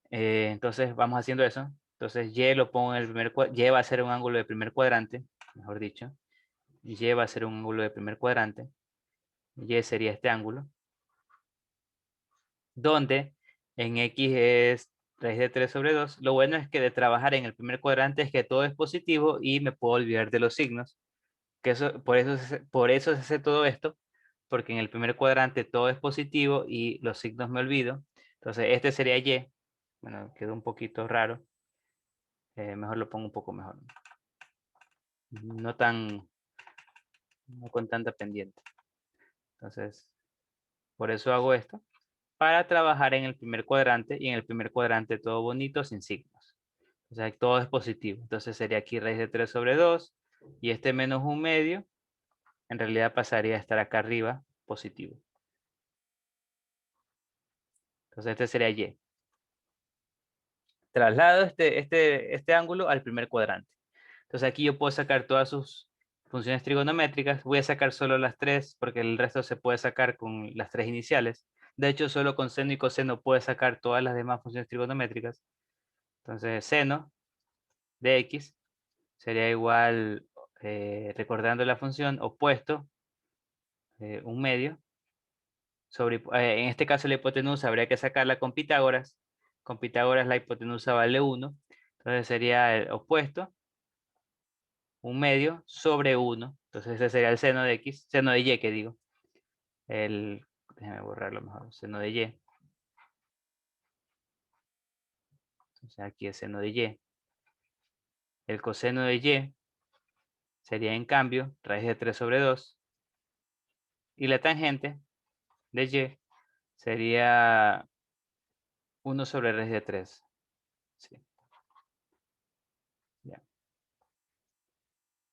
Entonces vamos haciendo eso. Entonces Y lo pongo en el Y va a ser un ángulo de primer cuadrante, mejor dicho. Y va a ser un ángulo de primer cuadrante. Y sería este ángulo. Donde en X es raíz de 3 sobre 2. Lo bueno es que de trabajar en el primer cuadrante es que todo es positivo y me puedo olvidar de los signos. Por eso se hace todo esto, porque en el primer cuadrante todo es positivo y los signos me olvido. Entonces, este sería y. Bueno, quedó un poquito raro. Mejor lo pongo un poco mejor. No con tanta pendiente. Entonces, por eso hago esto. Para trabajar en el primer cuadrante. Y en el primer cuadrante todo bonito, sin signos. O sea, todo es positivo. Entonces sería aquí raíz de 3 sobre 2. Y este menos 1/2, en realidad pasaría a estar acá arriba, positivo. Entonces este sería y. Traslado este ángulo al primer cuadrante. Entonces aquí yo puedo sacar todas sus funciones trigonométricas. Voy a sacar solo las 3 porque el resto se puede sacar con las 3 iniciales. De hecho, solo con seno y coseno puedo sacar todas las demás funciones trigonométricas. Entonces seno de x sería igual, recordando la función, opuesto, 1/2. En este caso la hipotenusa habría que sacarla con Pitágoras. Con Pitágoras la hipotenusa vale 1. Entonces sería el opuesto, 1/2 sobre 1. Entonces ese sería el seno de x, seno de y que digo. Déjame borrarlo mejor, seno de y. Entonces aquí es seno de y. El coseno de y sería en cambio raíz de 3 sobre 2. Y la tangente de y sería 1 sobre raíz de 3. Sí. Ya.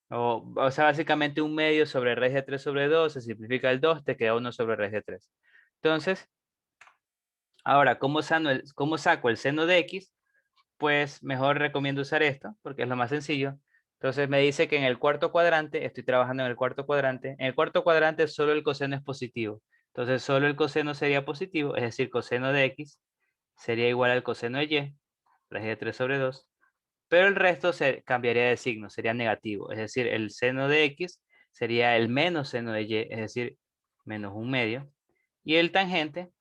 O sea, básicamente 1/2 sobre raíz de 3 sobre 2, se simplifica el 2, te queda 1 sobre raíz de 3. Entonces, ahora, ¿cómo saco el seno de x? Pues mejor recomiendo usar esto, porque es lo más sencillo. Entonces me dice que en el cuarto cuadrante, estoy trabajando en el cuarto cuadrante, en el cuarto cuadrante solo el coseno es positivo. Entonces solo el coseno sería positivo, es decir, coseno de x sería igual al coseno de y, raíz de 3 sobre 2. Pero el resto se cambiaría de signo, sería negativo. Es decir, el seno de x sería el menos seno de y, es decir, menos 1/2. Y el tangente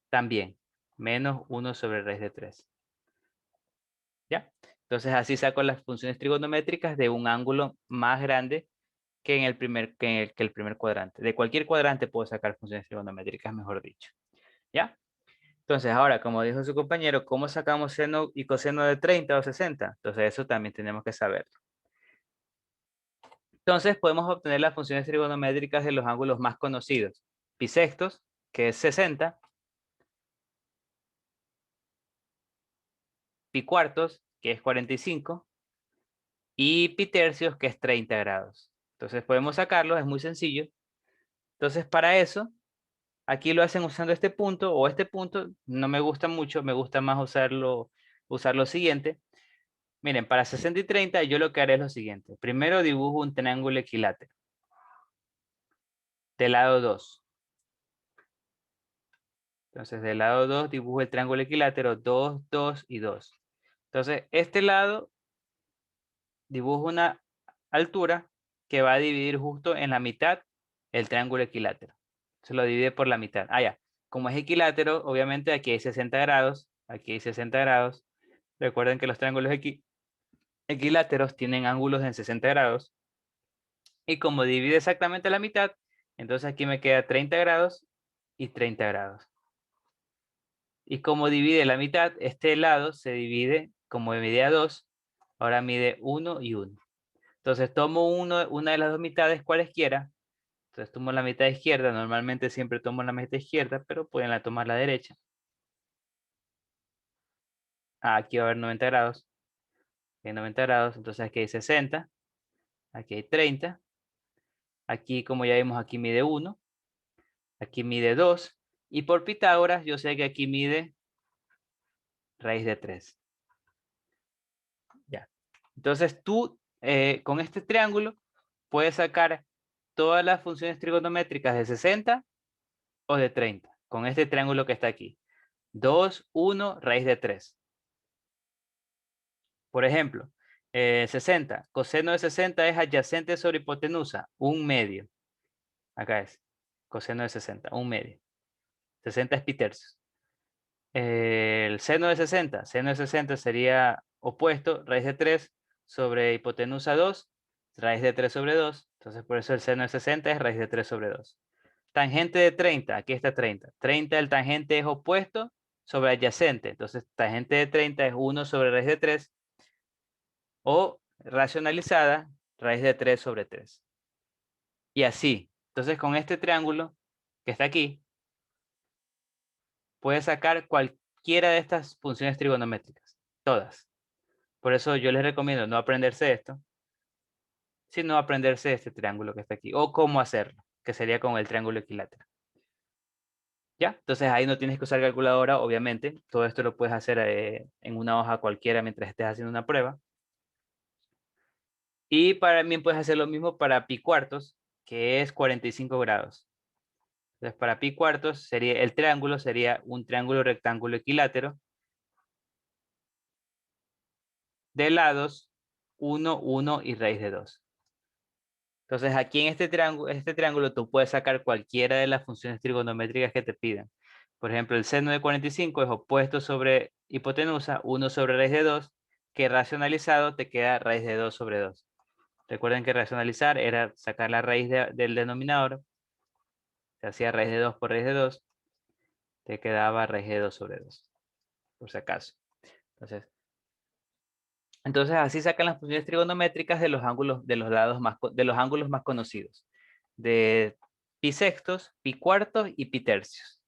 también, menos 1 sobre raíz de 3. ¿Ya? Entonces así saco las funciones trigonométricas de un ángulo más grande que en el primer cuadrante. De cualquier cuadrante puedo sacar funciones trigonométricas, mejor dicho. ¿Ya? Entonces, ahora, como dijo su compañero, ¿cómo sacamos seno y coseno de 30 o 60? Entonces, eso también tenemos que saberlo. Entonces, podemos obtener las funciones trigonométricas de los ángulos más conocidos. Bisextos, que es 60. Picuartos, que es 45. Y pitercios, que es 30 grados. Entonces, podemos sacarlos, es muy sencillo. Entonces, para eso, aquí lo hacen usando este punto o este punto. No me gusta mucho, me gusta más usar lo siguiente. Miren, para 60 y 30 yo lo que haré es lo siguiente. Primero dibujo un triángulo equilátero. Del lado 2. Entonces, del lado 2 dibujo el triángulo equilátero 2, 2 y 2. Entonces, este lado dibujo una altura que va a dividir justo en la mitad el triángulo equilátero. Se lo divide por la mitad. Ah, ya. Como es equilátero, obviamente aquí hay 60 grados. Aquí hay 60 grados. Recuerden que los triángulos equiláteros tienen ángulos en 60 grados. Y como divide exactamente la mitad, entonces aquí me queda 30 grados y 30 grados. Y como divide la mitad, este lado se divide, como medía 2, ahora mide 1 y 1. Entonces tomo una de las dos mitades cualesquiera. Entonces tomo la mitad izquierda, normalmente siempre tomo la mitad izquierda, pero pueden tomar la derecha. Aquí va a haber 90 grados. Aquí hay 90 grados, entonces aquí hay 60. Aquí hay 30. Aquí, como ya vimos, aquí mide 1. Aquí mide 2. Y por Pitágoras, yo sé que aquí mide raíz de 3. Ya. Entonces tú, con este triángulo, puedes sacar todas las funciones trigonométricas de 60 o de 30. Con este triángulo que está aquí. 2, 1, raíz de 3. Por ejemplo, 60. Coseno de 60 es adyacente sobre hipotenusa, 1/2. Acá es. Coseno de 60, 1/2. 60 es pitercios. El seno de 60. Seno de 60 sería opuesto, raíz de 3 sobre hipotenusa 2, raíz de 3 sobre 2. Entonces, por eso el seno de 60 es raíz de 3 sobre 2. Tangente de 30, aquí está 30. 30 el tangente es opuesto sobre adyacente. Entonces, tangente de 30 es 1 sobre raíz de 3. O racionalizada, raíz de 3 sobre 3. Y así. Entonces, con este triángulo que está aquí, puedes sacar cualquiera de estas funciones trigonométricas. Todas. Por eso yo les recomiendo no aprenderse esto, sino aprenderse este triángulo que está aquí. O cómo hacerlo, que sería con el triángulo equilátero. ¿Ya? Entonces ahí no tienes que usar calculadora, obviamente. Todo esto lo puedes hacer en una hoja cualquiera mientras estés haciendo una prueba. Y también puedes hacer lo mismo para pi cuartos, que es 45 grados. Entonces para pi cuartos sería, el triángulo sería un triángulo rectángulo equilátero de lados 1, 1 y raíz de 2. Entonces aquí en este triángulo tú puedes sacar cualquiera de las funciones trigonométricas que te pidan. Por ejemplo, el seno de 45 es opuesto sobre hipotenusa, 1 sobre raíz de 2, que racionalizado te queda raíz de 2 sobre 2. Recuerden que racionalizar era sacar la raíz del denominador. Se hacía raíz de 2 por raíz de 2. Te quedaba raíz de 2 sobre 2. Por si acaso. Entonces así sacan las funciones trigonométricas de los ángulos, de los lados de los ángulos más conocidos. De pi sextos, pi cuartos y pi tercios.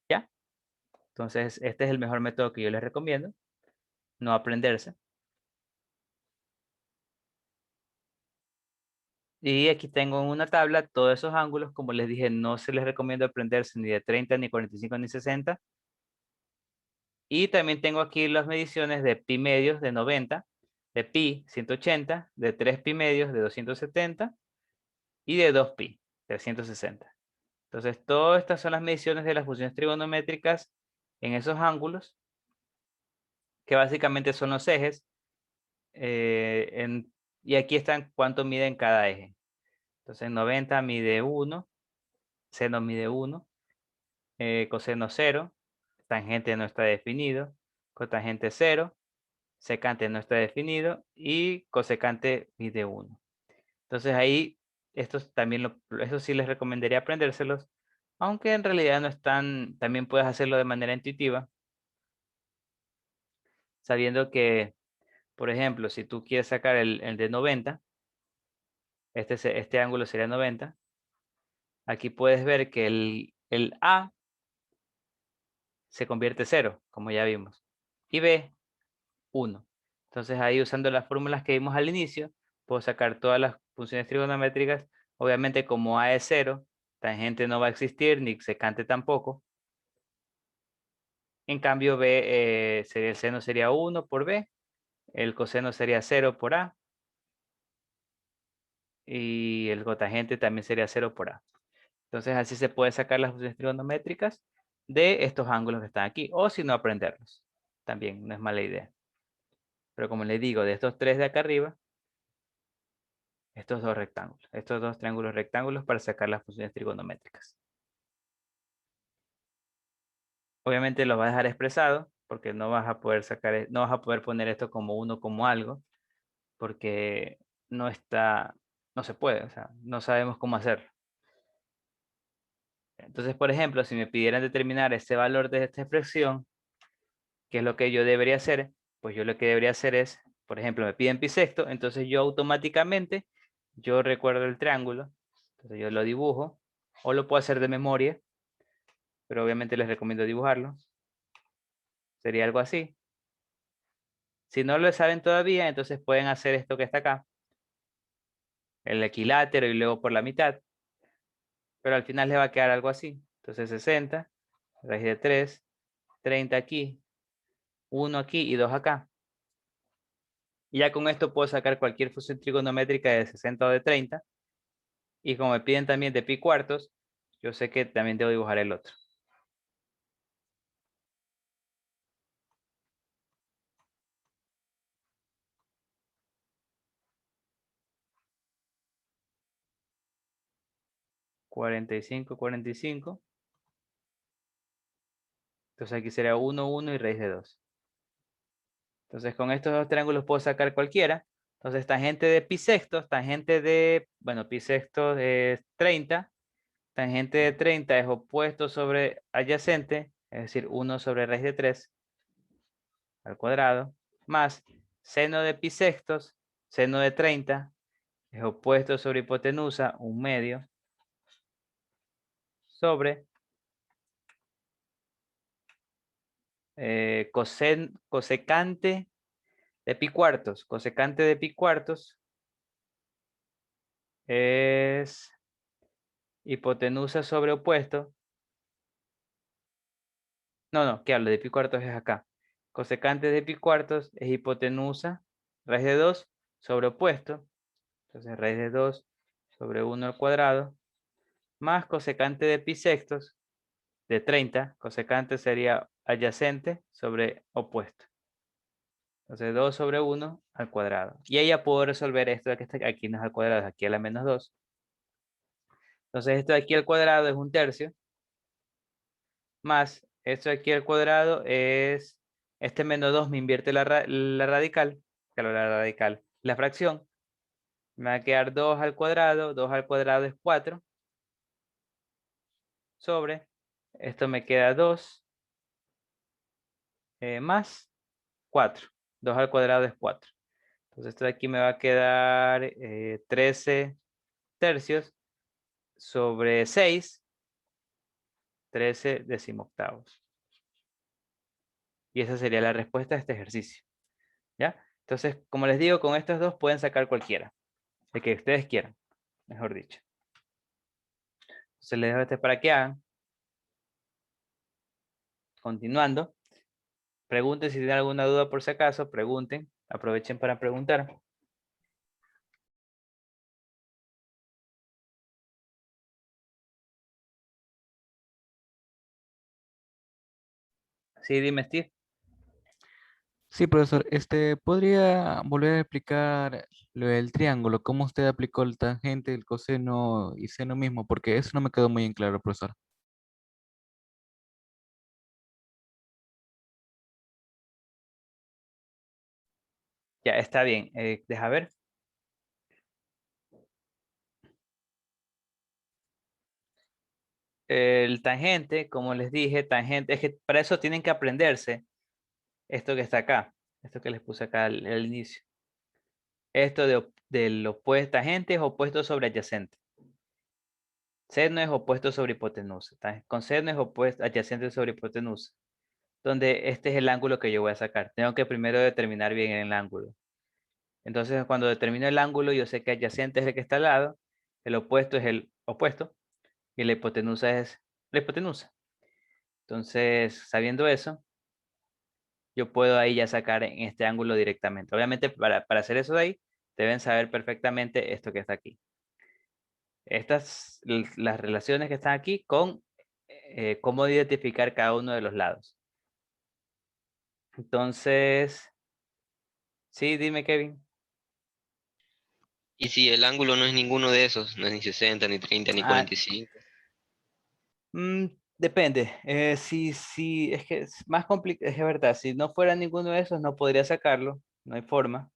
¿Ya? Entonces este es el mejor método que yo les recomiendo. No aprenderse. Y aquí tengo en una tabla todos esos ángulos. Como les dije, no se les recomienda aprenderse ni de 30, ni 45, ni 60. Y también tengo aquí las mediciones de pi medios de 90, de pi 180, de 3 pi medios de 270 y de 2 pi 360. Entonces, todas estas son las mediciones de las funciones trigonométricas en esos ángulos, que básicamente son los ejes. Y aquí están cuánto miden cada eje. Entonces, 90 mide 1, seno mide 1, coseno 0, tangente no está definido, cotangente 0, secante no está definido y cosecante mide 1. Entonces ahí, estos sí les recomendaría aprendérselos, aunque en realidad no están, también puedes hacerlo de manera intuitiva, sabiendo que, por ejemplo, si tú quieres sacar el de 90, este ángulo sería 90, aquí puedes ver que el A se convierte en 0, como ya vimos, y B, 1. Entonces ahí usando las fórmulas que vimos al inicio, puedo sacar todas las funciones trigonométricas. Obviamente como A es 0, tangente no va a existir, ni secante tampoco. En cambio B, el seno sería 1 por B, el coseno sería 0 por A, y el cotangente también sería 0 por A. Entonces así se puede sacar las funciones trigonométricas de estos ángulos que están aquí, o si no aprenderlos. También no es mala idea. Pero como les digo, de estos tres de acá arriba, estos dos rectángulos, estos dos triángulos rectángulos para sacar las funciones trigonométricas. Obviamente lo vas a dejar expresado porque no vas a poder sacar, no vas a poder poner esto como uno como algo porque no está, no se puede, o sea, no sabemos cómo hacerlo. Entonces, por ejemplo, si me pidieran determinar este valor de esta expresión, ¿qué es lo que yo debería hacer? Pues yo lo que debería hacer es, por ejemplo, me piden pi sexto, entonces yo automáticamente, yo recuerdo el triángulo, entonces yo lo dibujo, o lo puedo hacer de memoria, pero obviamente les recomiendo dibujarlo. Sería algo así. Si no lo saben todavía, entonces pueden hacer esto que está acá, el equilátero y luego por la mitad, pero al final les va a quedar algo así. Entonces 60, raíz de 3, 30 aquí, 1 aquí y 2 acá. Y ya con esto puedo sacar cualquier función trigonométrica de 60 o de 30. Y como me piden también de pi cuartos, yo sé que también debo dibujar el otro. $45, 45. Entonces aquí sería 1, 1 y raíz de 2. Entonces con estos dos triángulos puedo sacar cualquiera. Entonces tangente de pi sextos, tangente de, bueno, pi sextos es 30. Tangente de 30 es opuesto sobre adyacente, es decir, 1 sobre raíz de 3 al cuadrado, más seno de pi sextos, seno de 30, es opuesto sobre hipotenusa, 1/2, sobre cosecante de pi cuartos. Cosecante de pi cuartos es hipotenusa sobre opuesto. No, ¿qué hablo? De pi cuartos es acá. Cosecante de pi cuartos es hipotenusa, raíz de 2 sobre opuesto. Entonces raíz de 2 sobre 1 al cuadrado, más cosecante de pi sextos de 30. Cosecante sería adyacente sobre opuesto. Entonces 2 sobre 1 al cuadrado. Y ahí ya puedo resolver esto de que está aquí, no es al cuadrado, aquí a la menos 2. Entonces esto de aquí al cuadrado es 1/3. Más esto de aquí al cuadrado es, este menos 2 me invierte la radical, claro, la radical, la fracción. Me va a quedar 2 al cuadrado, 2 al cuadrado es 4, sobre, esto me queda 2, más 4, 2 al cuadrado es 4. Entonces esto de aquí me va a quedar 13 tercios sobre 6, 13 decimoctavos. Y esa sería la respuesta a este ejercicio. ¿Ya? Entonces, como les digo, con estos dos pueden sacar cualquiera. El que ustedes quieran, mejor dicho. Entonces les dejo este para que hagan. Continuando. Pregunten si tienen alguna duda por si acaso. Pregunten. Aprovechen para preguntar. Sí, dime, Steve. Sí, profesor, ¿podría volver a explicar lo del triángulo? ¿Cómo usted aplicó el tangente, el coseno y seno mismo? Porque eso no me quedó muy en claro, profesor. Ya, está bien. Deja ver. El tangente, como les dije, tangente, es que para eso tienen que aprenderse esto que está acá. Esto que les puse acá al inicio. Esto del opuesto, tangente es opuesto sobre adyacente. Seno es opuesto sobre hipotenusa. Con seno es opuesto adyacente sobre hipotenusa. Donde este es el ángulo que yo voy a sacar. Tengo que primero determinar bien el ángulo. Entonces, cuando determino el ángulo, yo sé que adyacente es el que está al lado, el opuesto es el opuesto y la hipotenusa es la hipotenusa. Entonces, sabiendo eso, yo puedo ahí ya sacar en este ángulo directamente. Obviamente, para hacer eso de ahí, deben saber perfectamente esto que está aquí. Estas, las relaciones que están aquí con cómo identificar cada uno de los lados. Entonces, sí, dime, Kevin. Y si el ángulo no es ninguno de esos, no es ni 60, ni 30, ni Ah, 45. mm, depende. Si es que es más complicado, es verdad, si no fuera ninguno de esos, no podría sacarlo, no hay forma.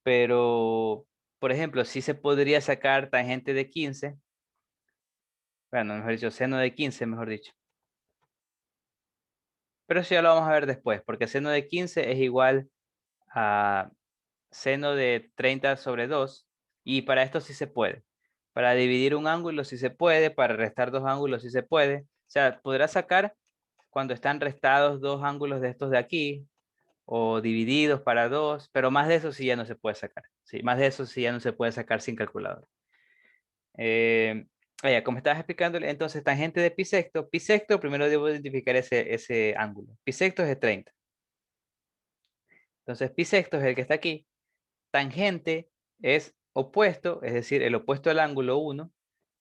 Pero, por ejemplo, sí se podría sacar tangente de 15, bueno, mejor dicho, seno de 15, mejor dicho. Pero eso ya lo vamos a ver después, porque seno de 15 es igual a seno de 30 sobre 2, y para esto sí se puede. Para dividir un ángulo sí se puede, para restar dos ángulos sí se puede. O sea, podrás sacar cuando están restados dos ángulos de estos de aquí, o divididos para dos, pero más de eso sí ya no se puede sacar. Sí, más de eso sí ya no se puede sacar sin calculadora. Como estabas explicándole, entonces tangente de pi sexto, primero debo identificar ese ángulo. Pi sexto es de 30. Entonces pi sexto es el que está aquí. Tangente es opuesto, es decir, el opuesto al ángulo 1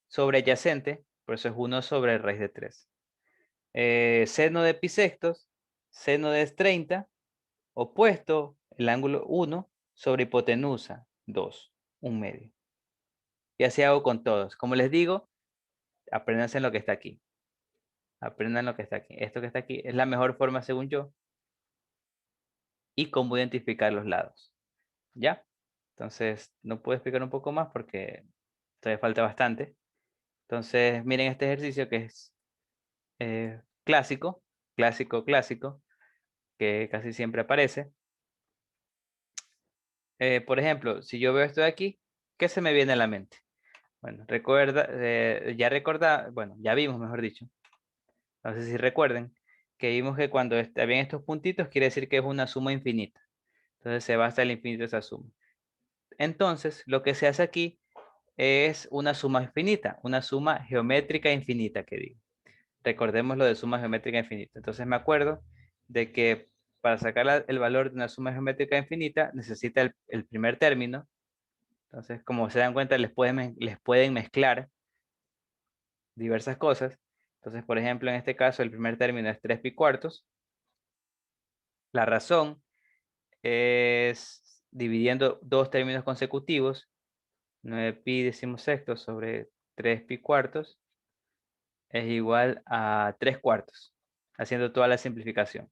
sobre adyacente, por eso es 1 sobre raíz de 3. Seno de pi sextos, seno de 30, opuesto el ángulo 1 sobre hipotenusa 2, 1/2. Y así hago con todos. Como les digo, apréndanse lo que está aquí. Aprendan lo que está aquí. Esto que está aquí es la mejor forma según yo. Y cómo identificar los lados. ¿Ya? Entonces, no puedo explicar un poco más porque todavía falta bastante. Entonces, miren este ejercicio que es clásico, que casi siempre aparece. Por ejemplo, si yo veo esto de aquí, ¿qué se me viene a la mente? Bueno, ya vimos, mejor dicho. No sé si recuerden que vimos que cuando habían estos puntitos quiere decir que es una suma infinita. Entonces se va hasta el infinito esa suma. Entonces, lo que se hace aquí es una suma infinita, una suma geométrica infinita, que digo. Recordemos lo de suma geométrica infinita. Entonces me acuerdo de que para sacar el valor de una suma geométrica infinita necesita el primer término. Entonces, como se dan cuenta, les pueden mezclar diversas cosas. Entonces, por ejemplo, en este caso, el primer término es 3 pi cuartos. La razón es dividiendo dos términos consecutivos, 9 pi decimosexto sobre 3 pi cuartos es igual a 3 cuartos, haciendo toda la simplificación.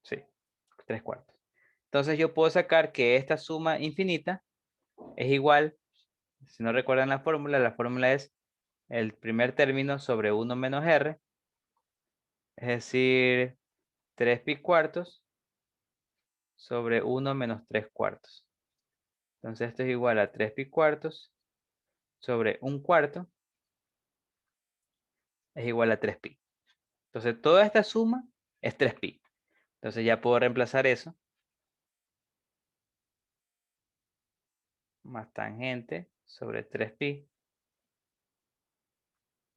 Sí, 3 cuartos. Entonces yo puedo sacar que esta suma infinita es igual, si no recuerdan la fórmula es el primer término sobre 1 menos r, es decir, 3 pi cuartos sobre 1 menos 3 cuartos. Entonces esto es igual a 3 pi cuartos sobre 1 cuarto es igual a 3 pi. Entonces toda esta suma es 3 pi. Entonces ya puedo reemplazar eso. Más tangente sobre 3 pi.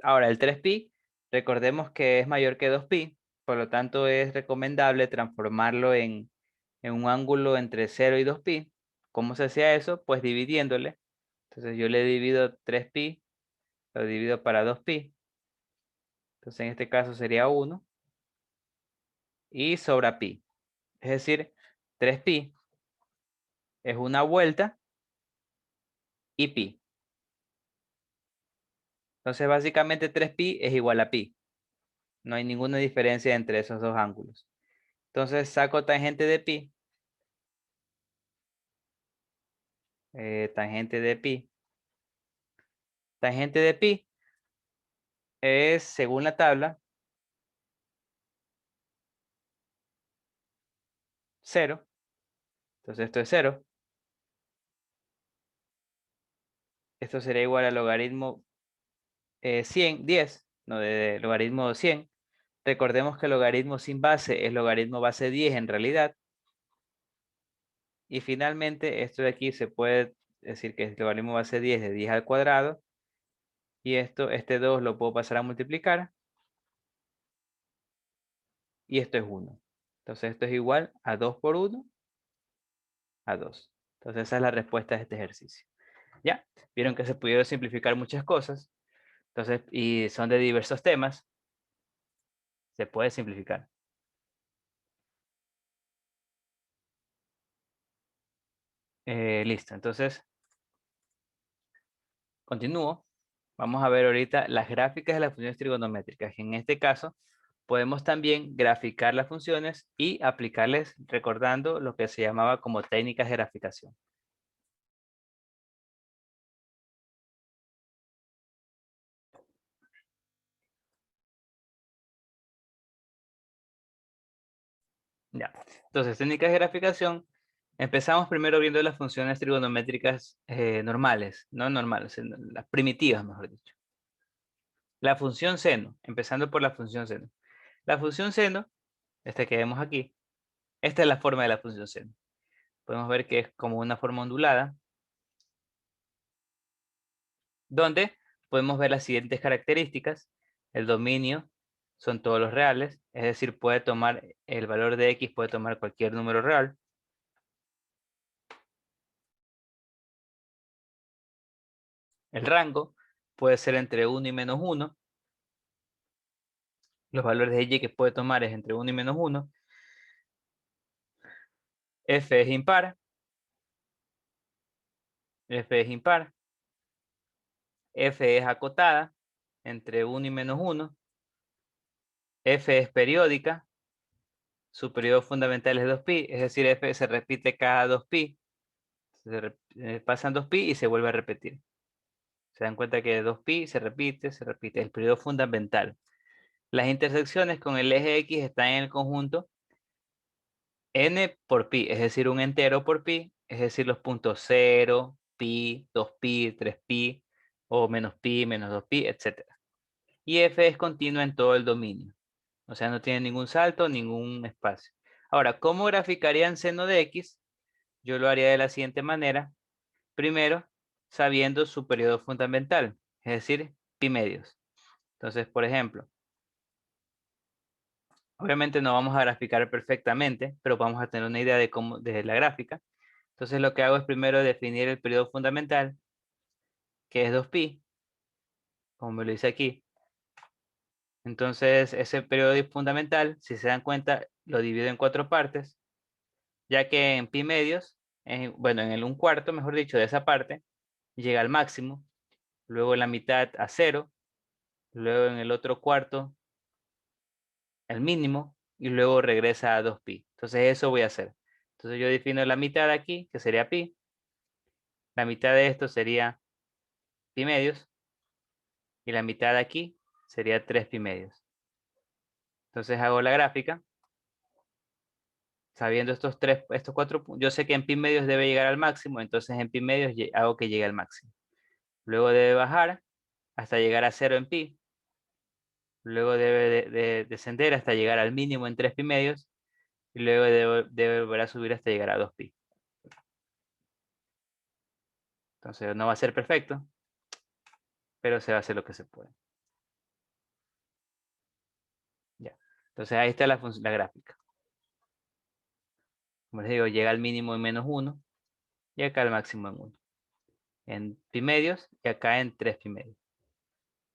Ahora el 3 pi, recordemos que es mayor que 2 pi. Por lo tanto es recomendable transformarlo en un ángulo entre 0 y 2 pi. ¿Cómo se hacía eso? Pues dividiéndole. Entonces yo le divido 3 pi, lo divido para 2 pi. Entonces en este caso sería 1. Y sobra pi. Es decir, 3 pi es una vuelta y pi. Entonces básicamente 3 pi es igual a pi. No hay ninguna diferencia entre esos dos ángulos. Entonces saco tangente de pi. Tangente de pi. Tangente de pi es, según la tabla, 0. Entonces esto es 0. Esto sería igual al logaritmo 10, no, de logaritmo 100. Recordemos que el logaritmo sin base es logaritmo base 10 en realidad. Y finalmente esto de aquí se puede decir que es logaritmo base 10 de 10 al cuadrado. Y este 2 lo puedo pasar a multiplicar. Y esto es 1. Entonces esto es igual a 2 por 1 a 2. Entonces esa es la respuesta de este ejercicio. ¿Ya? Vieron que se pudieron simplificar muchas cosas. Entonces, y son de diversos temas. Se puede simplificar. Listo. Entonces, continúo. Vamos a ver ahorita las gráficas de las funciones trigonométricas. En este caso, podemos también graficar las funciones y aplicarles recordando lo que se llamaba como técnicas de graficación. Ya. Entonces, técnicas de graficación. Empezamos primero viendo las funciones trigonométricas normales, no normales, sino las primitivas, mejor dicho. La función seno, empezando por la función seno. La función seno, esta que vemos aquí, esta es la forma de la función seno. Podemos ver que es como una forma ondulada, donde podemos ver las siguientes características. El dominio son todos los reales, es decir, puede tomar el valor de x, puede tomar cualquier número real. El rango puede ser entre 1 y menos 1. Los valores de y que puede tomar es entre 1 y menos 1. F es impar. F es impar. F es acotada entre 1 y menos 1. F es periódica. Su periodo fundamental es 2pi, es decir, F se repite cada 2pi. Pasan 2pi y se vuelve a repetir. Se dan cuenta que 2pi se repite, el periodo fundamental. Las intersecciones con el eje X están en el conjunto n por pi, es decir, un entero por pi, es decir, los puntos 0, pi, 2pi, 3pi, o menos pi, menos 2pi, etc. Y f es continua en todo el dominio. O sea, no tiene ningún salto, ningún espacio. Ahora, ¿cómo graficarían seno de x? Yo lo haría de la siguiente manera. Primero, sabiendo su periodo fundamental, es decir, pi medios. Entonces, por ejemplo, obviamente no vamos a graficar perfectamente, pero vamos a tener una idea de cómo, de la gráfica. Entonces lo que hago es primero definir el periodo fundamental, que es 2pi, como me lo dice aquí. Entonces ese periodo fundamental, si se dan cuenta, lo divido en 4 partes, ya que en pi medios, bueno, en el 1/4, mejor dicho, de esa parte, llega al máximo, luego en la mitad a 0, luego en el otro cuarto al mínimo, y luego regresa a 2pi. Entonces eso voy a hacer. Entonces yo defino la mitad aquí, que sería pi. La mitad de esto sería pi medios. Y la mitad de aquí sería 3 pi medios. Entonces hago la gráfica. Sabiendo estos 4 puntos, yo sé que en pi medios debe llegar al máximo, entonces en pi medios hago que llegue al máximo. Luego debe bajar hasta llegar a 0 en pi. Luego debe de descender hasta llegar al mínimo en 3 pi medios. Y luego debe volver a subir hasta llegar a 2 pi. Entonces no va a ser perfecto, pero se va a hacer lo que se puede. Ya. Entonces ahí está la gráfica. Como les digo, llega al mínimo en -1 y acá al máximo en 1. En pi medios y acá en 3 pi medios.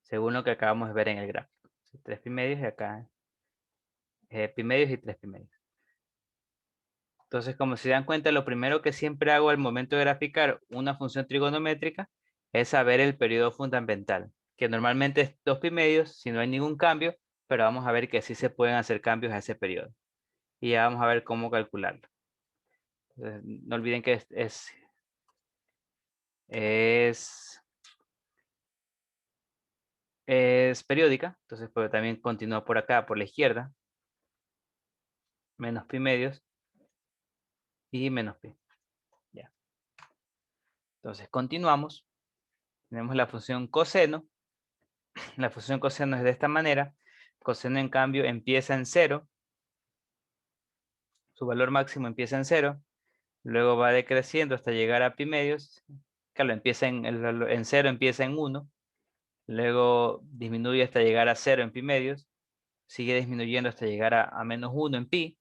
Según lo que acabamos de ver en el gráfico. 3 pi medios y acá pi medios y 3 pi medios. Entonces, como se dan cuenta, lo primero que siempre hago al momento de graficar una función trigonométrica es saber el periodo fundamental, que normalmente es 2 pi medios si no hay ningún cambio, pero vamos a ver que sí se pueden hacer cambios a ese periodo. Y ya vamos a ver cómo calcularlo. Entonces, no olviden que es periódica, entonces pues, también continúa por acá, por la izquierda, menos pi medios y menos pi. Ya. Entonces continuamos. Tenemos la función coseno. La función coseno es de esta manera. Coseno, en cambio, empieza en 0. Su valor máximo empieza en 0. Luego va decreciendo hasta llegar a pi medios. Claro, empieza en 0, empieza en 1. Luego disminuye hasta llegar a 0 en pi medios. Sigue disminuyendo hasta llegar a -1 en pi.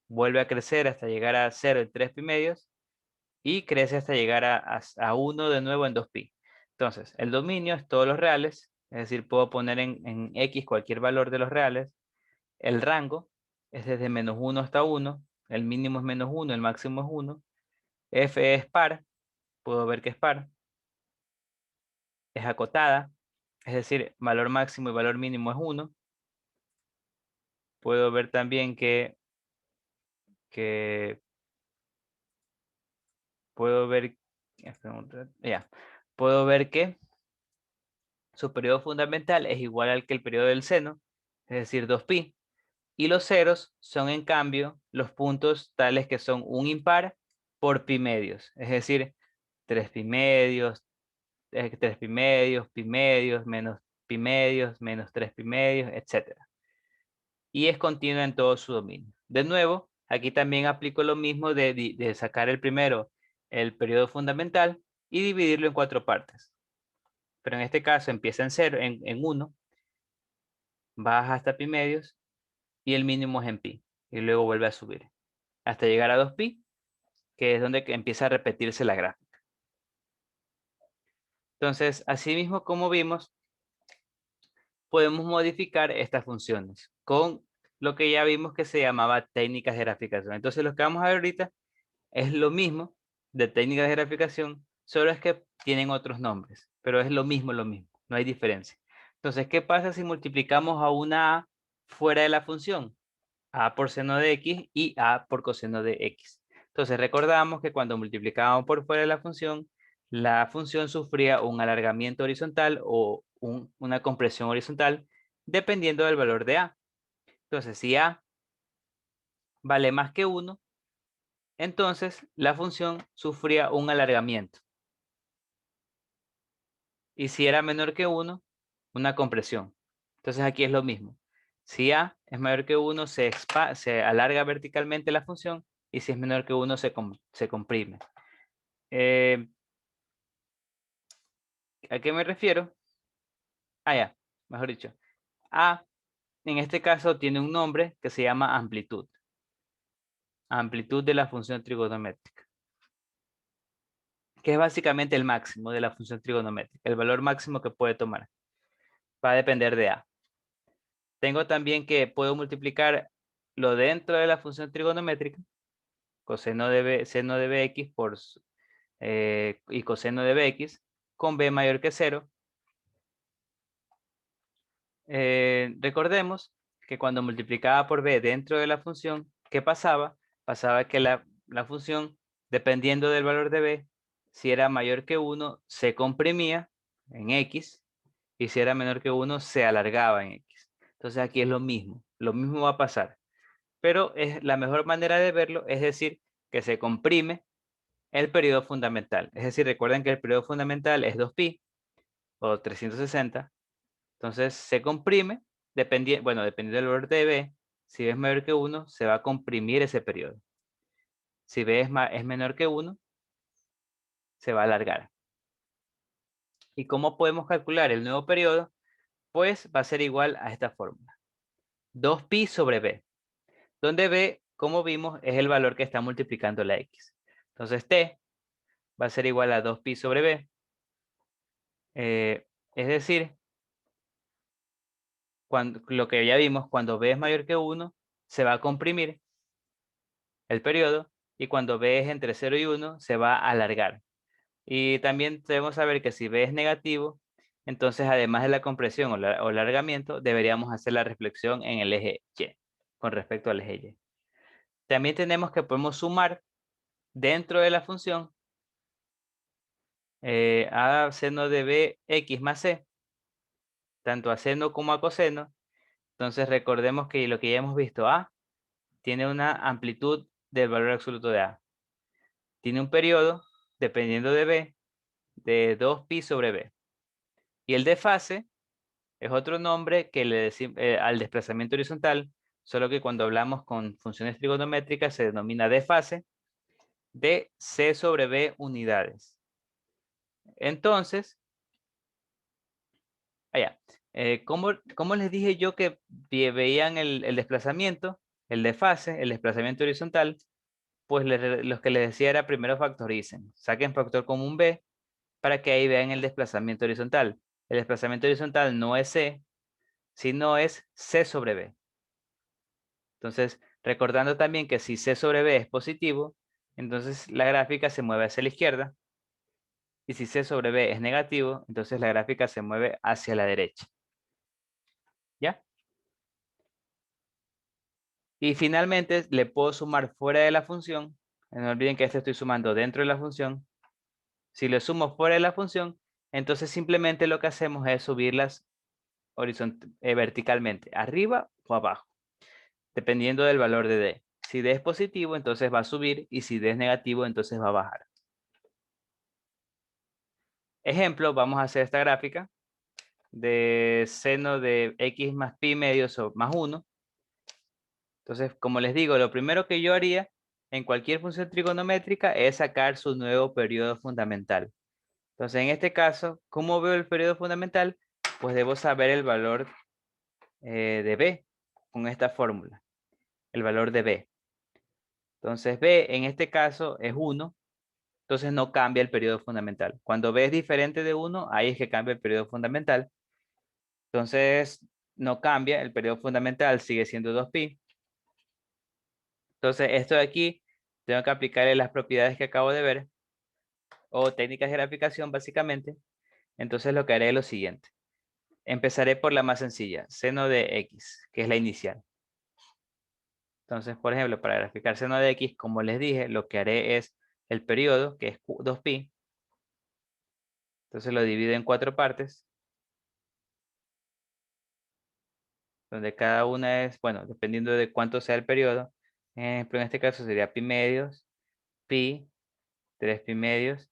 Vuelve a crecer hasta llegar a 0 en 3 pi medios. Y crece hasta llegar a 1 de nuevo en 2pi. Entonces, el dominio es todos los reales, es decir, puedo poner en X cualquier valor de los reales. El rango es desde -1 hasta 1, el mínimo es -1, el máximo es 1. F es par, puedo ver que es par. Es acotada, es decir, valor máximo y valor mínimo es 1. Puedo ver también que puedo ver, ya, puedo ver que su periodo fundamental es igual al que el periodo del seno, es decir, 2pi. Y los ceros son, en cambio, los puntos tales que son un impar por pi medios. Es decir, 3 pi medios, 3 pi medios, menos pi medios, menos 3 pi medios, etc. Y es continua en todo su dominio. De nuevo, aquí también aplico lo mismo de sacar el primero, el periodo fundamental, y dividirlo en 4 partes. Pero en este caso empieza en 0, en 1, baja hasta pi medios, y el mínimo es en pi. Y luego vuelve a subir hasta llegar a 2pi, que es donde empieza a repetirse la gráfica. Entonces, así mismo como vimos, podemos modificar estas funciones con lo que ya vimos que se llamaba técnicas de graficación. Entonces, lo que vamos a ver ahorita es lo mismo de técnicas de graficación, solo es que tienen otros nombres, pero es lo mismo, no hay diferencia. Entonces, ¿qué pasa si multiplicamos a una a fuera de la función? A por seno de x y a por coseno de x. Entonces recordamos que cuando multiplicábamos por fuera de la función, la función sufría un alargamiento horizontal o una compresión horizontal dependiendo del valor de A. Entonces, si A vale más que 1, entonces la función sufría un alargamiento. Y si era menor que 1, una compresión. Entonces aquí es lo mismo. Si A es mayor que 1, se alarga verticalmente la función, y si es menor que 1, se comprime. ¿A qué me refiero? Ya, mejor dicho. A, en este caso, tiene un nombre que se llama amplitud. Amplitud de la función trigonométrica, que es básicamente el máximo de la función trigonométrica, el valor máximo que puede tomar. Va a depender de A. Tengo también que puedo multiplicar lo dentro de la función trigonométrica, coseno de b, seno de bx y coseno de bx, con b mayor que 0. Recordemos que cuando multiplicaba por b dentro de la función, ¿qué pasaba? Pasaba que la función, dependiendo del valor de b, si era mayor que 1, se comprimía en x, y si era menor que 1, se alargaba en x. Entonces aquí es lo mismo va a pasar. Pero la mejor manera de verlo es decir que se comprime el periodo fundamental. Es decir, recuerden que el periodo fundamental es 2pi o 360. Entonces se comprime, dependiendo del valor de b. Si b es mayor que 1, se va a comprimir ese periodo. Si b es menor que 1, se va a alargar. ¿Y cómo podemos calcular el nuevo periodo? Pues va a ser igual a esta fórmula. 2pi sobre b, donde b, como vimos, es el valor que está multiplicando la x. Entonces t va a ser igual a 2pi sobre b. Es decir, lo que ya vimos, cuando b es mayor que 1, se va a comprimir el periodo, y cuando b es entre 0 y 1, se va a alargar. Y también debemos saber que si b es negativo, entonces además de la compresión o alargamiento, deberíamos hacer la reflexión en el eje y, con respecto al eje y. También tenemos que podemos sumar dentro de la función a seno de bx más c, tanto a seno como a coseno. Entonces recordemos que lo que ya hemos visto, A tiene una amplitud del valor absoluto de A. Tiene un periodo, dependiendo de B, de 2pi sobre B. Y el de fase es otro nombre que le decimos al desplazamiento horizontal, solo que cuando hablamos con funciones trigonométricas se denomina de fase de C sobre B unidades. Entonces, ¿cómo les dije yo que veían el desplazamiento, el de fase, el desplazamiento horizontal? Pues los que les decía era primero factoricen, saquen factor común b para que ahí vean el desplazamiento horizontal. El desplazamiento horizontal no es c, sino es c sobre b. Entonces, recordando también que si c sobre b es positivo, entonces la gráfica se mueve hacia la izquierda. Y si c sobre b es negativo, entonces la gráfica se mueve hacia la derecha. ¿Ya? Y finalmente le puedo sumar fuera de la función. No olviden que esto estoy sumando dentro de la función. Si le sumo fuera de la función, entonces simplemente lo que hacemos es subirlas verticalmente, arriba o abajo, dependiendo del valor de D. Si D es positivo, entonces va a subir, y si D es negativo, entonces va a bajar. Ejemplo, vamos a hacer esta gráfica de seno de x más pi medio más 1. Entonces, como les digo, lo primero que yo haría en cualquier función trigonométrica es sacar su nuevo periodo fundamental. Entonces, en este caso, ¿cómo veo el periodo fundamental? Pues debo saber el valor de B con esta fórmula, el valor de B. Entonces, B en este caso es 1, entonces no cambia el periodo fundamental. Cuando B es diferente de 1, ahí es que cambia el periodo fundamental. Entonces, no cambia, el periodo fundamental sigue siendo 2pi. Entonces, esto de aquí, tengo que aplicarle las propiedades que acabo de ver, o técnicas de graficación básicamente. Entonces, lo que haré es lo siguiente. Empezaré por la más sencilla, seno de x, que es la inicial. Entonces, por ejemplo, para graficar seno de x, como les dije, lo que haré es el periodo, que es 2pi, Entonces lo divido en 4 partes, donde cada una es, bueno, dependiendo de cuánto sea el periodo. Ejemplo, en este caso sería pi medios, pi, 3 pi medios.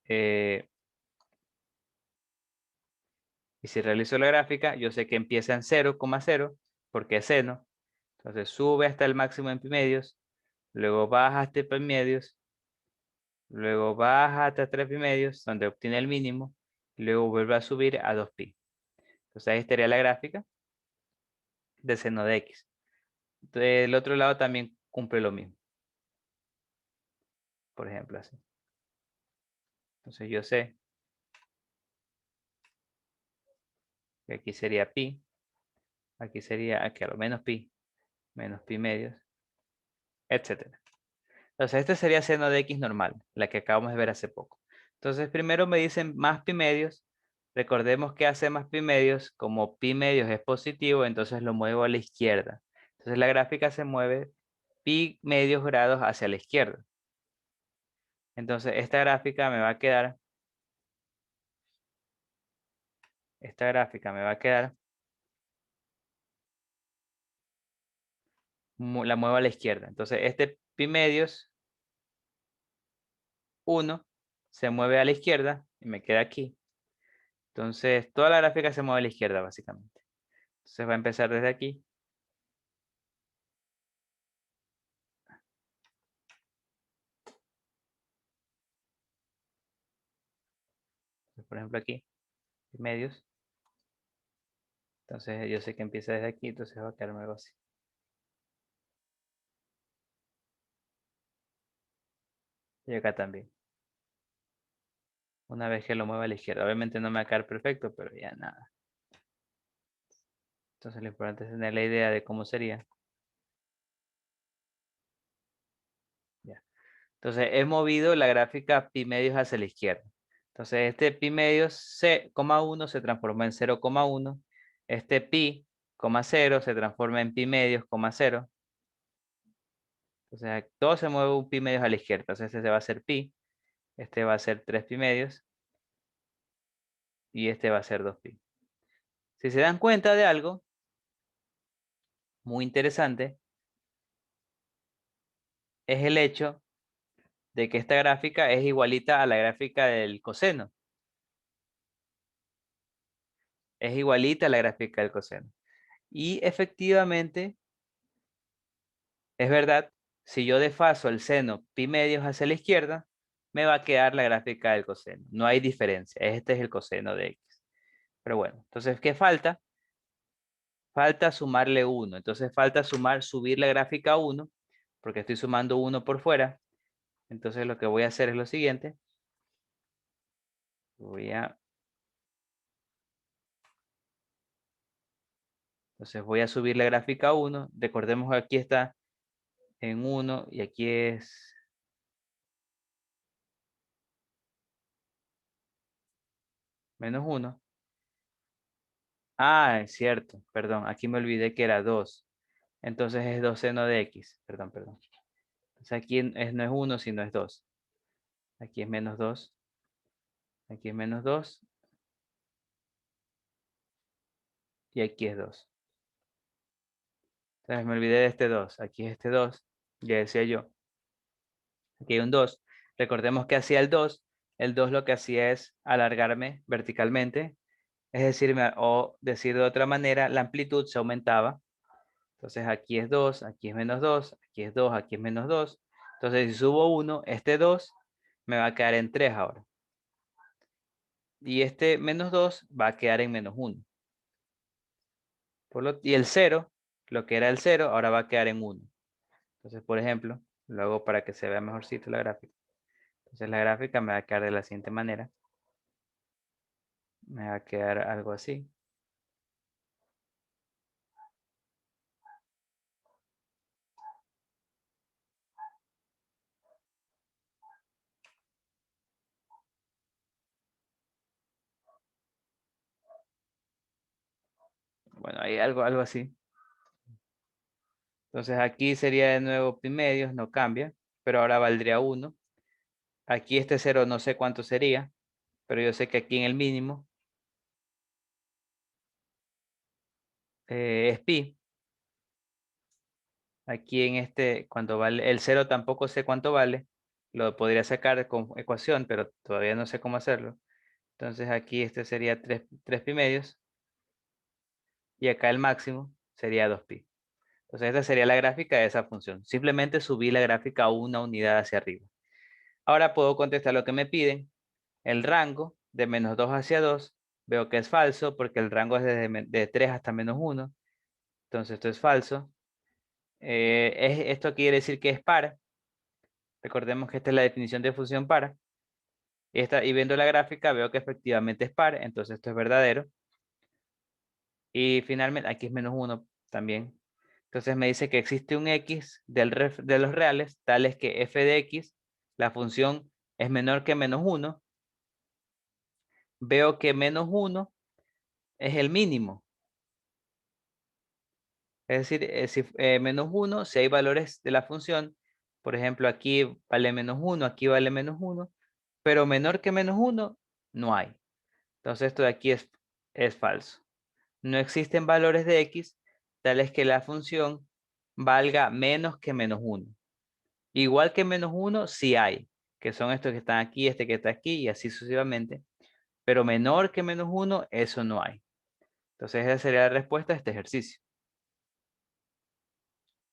Y si realizo la gráfica, yo sé que empieza en 0,0 porque es seno. Entonces sube hasta el máximo en pi medios, luego baja hasta pi medios, luego baja hasta 3 pi medios, donde obtiene el mínimo, y luego vuelve a subir a 2pi. Entonces ahí estaría la gráfica de seno de x. Del otro lado también cumple lo mismo. Por ejemplo, así. Entonces yo sé que aquí sería pi, aquí sería aquí a lo menos pi medios, etcétera. Entonces este sería seno de x normal, la que acabamos de ver hace poco. Entonces primero me dicen más pi medios. Recordemos que hace más pi medios, como pi medios es positivo, entonces lo muevo a la izquierda. Entonces la gráfica se mueve pi medios grados hacia la izquierda. Entonces esta gráfica me va a quedar, la muevo a la izquierda. Entonces este pi medios 1 se mueve a la izquierda y me queda aquí. Entonces toda la gráfica se mueve a la izquierda básicamente. Entonces va a empezar desde aquí. Por ejemplo aquí, pi medios. Entonces yo sé que empieza desde aquí, entonces va a quedarme algo así. Y acá también. Una vez que lo mueva a la izquierda. Obviamente no me va a quedar perfecto, pero ya nada. Entonces lo importante es tener la idea de cómo sería. Ya. Entonces he movido la gráfica pi medios hacia la izquierda. Entonces este pi medios coma 1 se transforma en 0,1. Este pi, 0 se transforma en pi medios, 0. Entonces todo se mueve un pi medios a la izquierda. Entonces este va a ser pi. Este va a ser 3 pi medios. Y este va a ser 2 pi. Si se dan cuenta de algo muy interesante, es el hecho de que esta gráfica es igualita a la gráfica del coseno. Es igualita a la gráfica del coseno. Y efectivamente, es verdad, si yo desfaso el seno pi medios hacia la izquierda, me va a quedar la gráfica del coseno. No hay diferencia. Este es el coseno de x. Pero bueno, entonces, ¿qué falta? Falta sumarle 1. Entonces falta subir la gráfica a 1, porque estoy sumando 1 por fuera. Entonces lo que voy a hacer es lo siguiente. Entonces voy a subir la gráfica a 1. Recordemos que aquí está en 1 y aquí es menos 1. Ah, es cierto, perdón, aquí me olvidé que era 2. Entonces es 2 seno de x. Perdón. Entonces aquí no es 1, sino es 2. Aquí es menos 2. Aquí es menos 2. Y aquí es 2. Entonces me olvidé de este 2. Aquí es este 2. Ya decía yo. Aquí hay un 2. Recordemos que hacía el 2. El 2 lo que hacía es alargarme verticalmente. Es decir, o decir de otra manera, la amplitud se aumentaba. Entonces aquí es 2, aquí es menos 2, aquí es 2, aquí es menos 2. Entonces si subo 1, este 2 me va a quedar en 3 ahora. Y este menos 2 va a quedar en menos 1. Y el 0, lo que era el 0, ahora va a quedar en 1. Entonces, por ejemplo, lo hago para que se vea mejorcito la gráfica. Entonces la gráfica me va a quedar de la siguiente manera. Me va a quedar algo así. Bueno, hay algo así. Entonces aquí sería de nuevo pi medios, no cambia, pero ahora valdría 1. Aquí este 0 no sé cuánto sería. pero yo sé que aquí en el mínimo es pi. Aquí en este, cuando vale, el 0 tampoco sé cuánto vale, lo podría sacar con ecuación, pero todavía no sé cómo hacerlo. Entonces aquí este sería 3 pi medios, y acá el máximo sería 2 pi. Entonces esta sería la gráfica de esa función. Simplemente subí la gráfica una unidad hacia arriba. Ahora puedo contestar lo que me piden. El rango de menos 2 hacia 2, veo que es falso porque el rango es de 3 hasta menos 1. Entonces esto es falso. Esto quiere decir que es par. Recordemos que esta es la definición de función par. Y viendo la gráfica veo que efectivamente es par, entonces esto es verdadero. Y finalmente aquí es menos 1 también. Entonces me dice que existe un x de los reales, tales que f de x, la función es menor que menos 1. Veo que menos 1 es el mínimo. Es decir, menos 1, si hay valores de la función, por ejemplo, aquí vale menos 1, aquí vale menos 1, pero menor que menos 1 no hay. Entonces esto de aquí es falso. No existen valores de x tales que la función valga menos que menos 1. Igual que menos 1 sí hay, que son estos que están aquí, este que está aquí y así sucesivamente. Pero menor que menos 1, eso no hay. Entonces esa sería la respuesta a este ejercicio.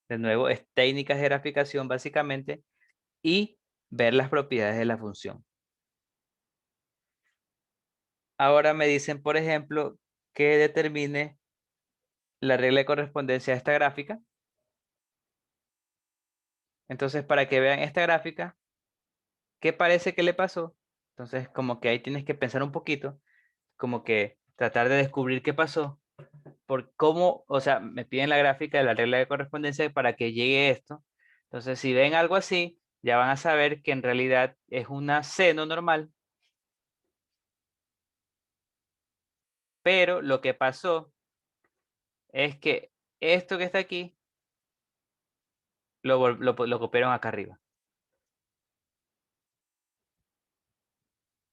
De nuevo, es técnicas de graficación básicamente y ver las propiedades de la función. Ahora me dicen, por ejemplo, que determine la regla de correspondencia de esta gráfica. Entonces, para que vean esta gráfica, ¿qué parece que le pasó? Entonces, como que ahí tienes que pensar un poquito, como que tratar de descubrir qué pasó, por cómo, o sea, me piden la gráfica de la regla de correspondencia para que llegue esto. Entonces, si ven algo así, ya van a saber que en realidad es una seno normal, pero lo que pasó es que esto que está aquí lo copiaron acá arriba.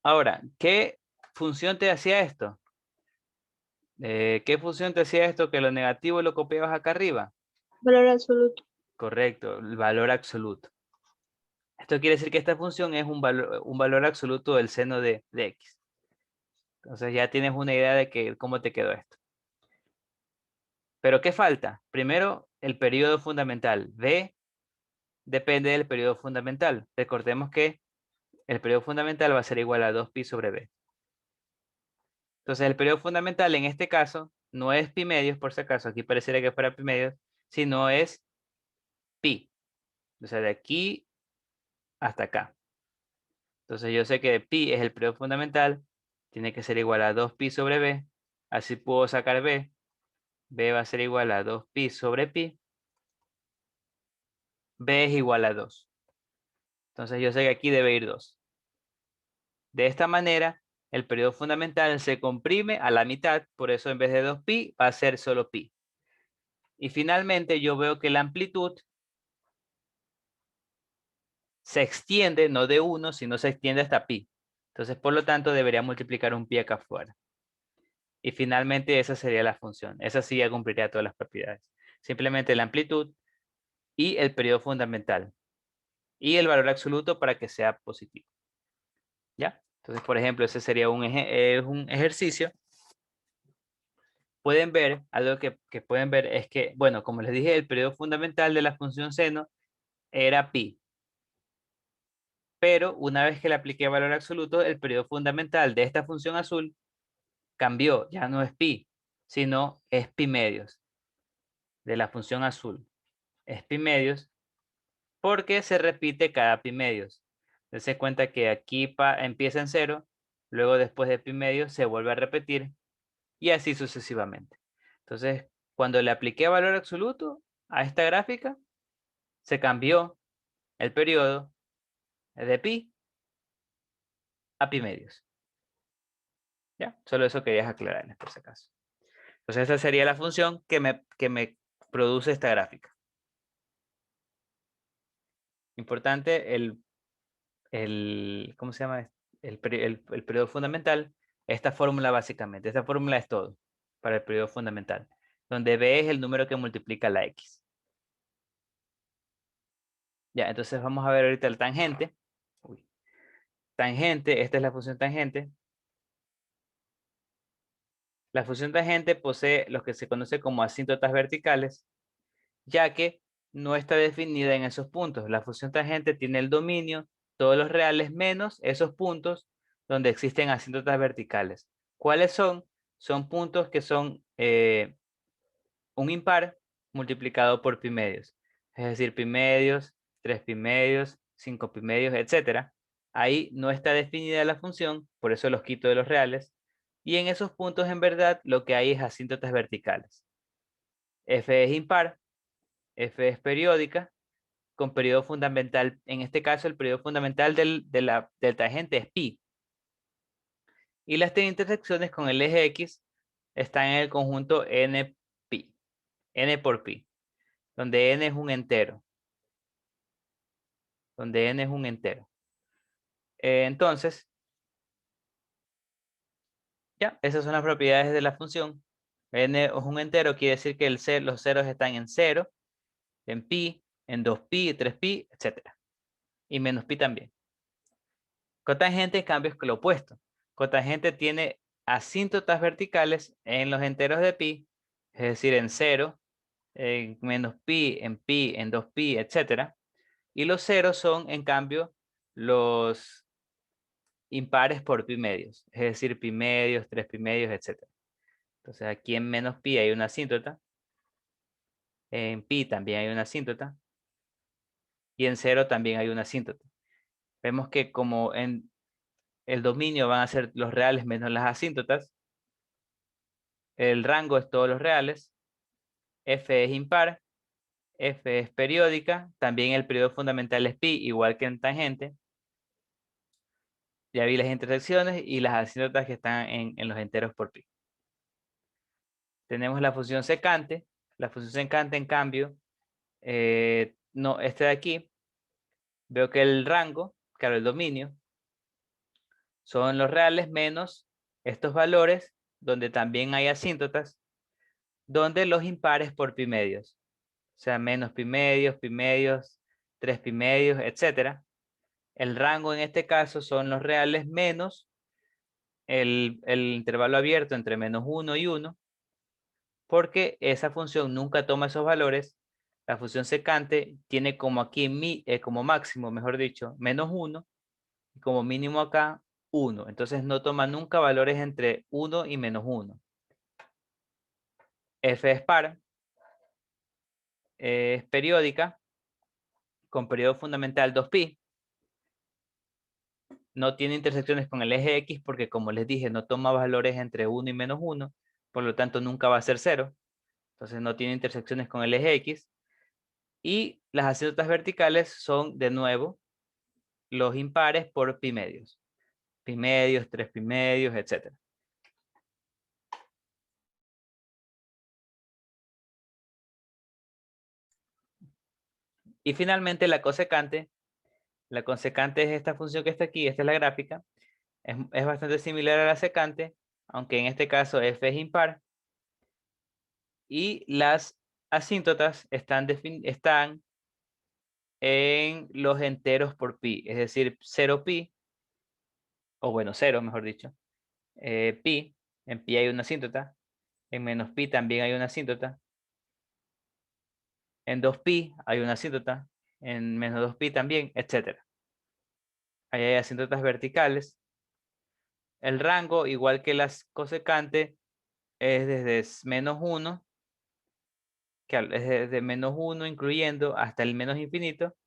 Ahora, ¿qué función te hacía esto? ¿Qué función te hacía esto que lo negativo lo copiabas acá arriba? Valor absoluto. Correcto, el valor absoluto. Esto quiere decir que esta función es un valor absoluto del seno de x. Entonces ya tienes una idea de cómo te quedó esto. Pero ¿qué falta? Primero, el periodo fundamental. B depende del periodo fundamental. Recordemos que el periodo fundamental va a ser igual a 2pi sobre b. Entonces el periodo fundamental en este caso no es pi medios, por si acaso, aquí pareciera que fuera pi medios, sino es pi. O sea, de aquí hasta acá. Entonces yo sé que pi es el periodo fundamental, tiene que ser igual a 2pi sobre b. Así puedo sacar b. B va a ser igual a 2pi sobre pi. B es igual a 2. Entonces yo sé que aquí debe ir 2. De esta manera, el periodo fundamental se comprime a la mitad, por eso en vez de 2pi va a ser solo pi. Y finalmente yo veo que la amplitud se extiende no de 1, sino se extiende hasta pi. Entonces, por lo tanto, debería multiplicar un pi acá afuera. Y finalmente esa sería la función. Esa sí ya cumpliría todas las propiedades. Simplemente la amplitud y el periodo fundamental. Y el valor absoluto para que sea positivo. ¿Ya? Entonces, por ejemplo, ese sería un ejercicio. Pueden ver, algo que pueden ver es que, bueno, como les dije, el periodo fundamental de la función seno era pi. Pero una vez que le apliqué valor absoluto, el periodo fundamental de esta función azul cambió. Ya no es pi, sino es pi medios de la función azul. Es pi medios porque se repite cada pi medios. Dense cuenta que aquí empieza en 0, luego después de pi medios se vuelve a repetir y así sucesivamente. Entonces, cuando le apliqué valor absoluto a esta gráfica, se cambió el periodo de pi a pi medios. ¿Ya? Solo eso querías aclarar en este caso. Entonces, esta sería la función que me produce esta gráfica. Importante ¿cómo se llama? el periodo fundamental, esta fórmula básicamente. Esta fórmula es todo para el periodo fundamental, donde B es el número que multiplica la X. Ya, entonces vamos a ver ahorita el tangente. Uy. Tangente, esta es la función tangente. La función tangente posee lo que se conoce como asíntotas verticales, ya que no está definida en esos puntos. La función tangente tiene el dominio, todos los reales menos esos puntos donde existen asíntotas verticales. ¿Cuáles son? Son puntos que son un impar multiplicado por pi medios. Es decir, pi medios, 3 pi medios, 5 pi medios, etc. Ahí no está definida la función, por eso los quito de los reales. Y en esos puntos, en verdad, lo que hay es asíntotas verticales. F es impar, F es periódica, con periodo fundamental. En este caso, el periodo fundamental del tangente es pi. Y las intersecciones con el eje X están en el conjunto n pi, n por pi, donde n es un entero. Donde n es un entero. Entonces, ya, esas son las propiedades de la función. N es un entero, quiere decir que los ceros están en 0, en pi, en 2pi, 3pi, etc. Y menos pi también. Cotangente, en cambio, es lo opuesto. Cotangente tiene asíntotas verticales en los enteros de pi, es decir, en 0, en menos pi, en 2pi, etc. Y los ceros son, en cambio, los impares por pi medios, es decir, pi medios, 3 pi medios, etc. Entonces aquí en menos pi hay una asíntota, en pi también hay una asíntota, y en 0 también hay una asíntota. Vemos que como en el dominio van a ser los reales menos las asíntotas, el rango es todos los reales, F es impar, F es periódica, también el periodo fundamental es pi, igual que en tangente. Ya vi las intersecciones y las asíntotas que están en los enteros por pi. Tenemos la función secante. La función secante, en cambio, no, este de aquí, veo que el rango, claro, el dominio, son los reales menos estos valores, donde también hay asíntotas, donde los impares por pi medios. O sea, menos pi medios, 3 pi medios, etc. El rango en este caso son los reales menos el intervalo abierto entre menos 1 y 1, porque esa función nunca toma esos valores. La función secante tiene como aquí, como máximo, mejor dicho, menos 1, y como mínimo acá, 1. Entonces no toma nunca valores entre 1 y menos 1. F es par, es periódica, con periodo fundamental 2pi. No tiene intersecciones con el eje X porque, como les dije, no toma valores entre 1 y menos 1, por lo tanto nunca va a ser 0. Entonces no tiene intersecciones con el eje X. Y las asíntotas verticales son, de nuevo, los impares por pi medios. Pi medios, 3 pi medios, etc. Y finalmente la cosecante. La cosecante es esta función que está aquí, esta es la gráfica. Es bastante similar a la secante, aunque en este caso f es impar. Y las asíntotas están en los enteros por pi, es decir, 0 pi, o bueno, 0 mejor dicho, pi, en pi hay una asíntota, en menos pi también hay una asíntota, en 2pi hay una asíntota, en menos 2pi también, etc. Ahí hay asíntotas verticales. El rango, igual que las cosecantes, es desde menos 1, que es desde menos 1 incluyendo hasta el menos infinito,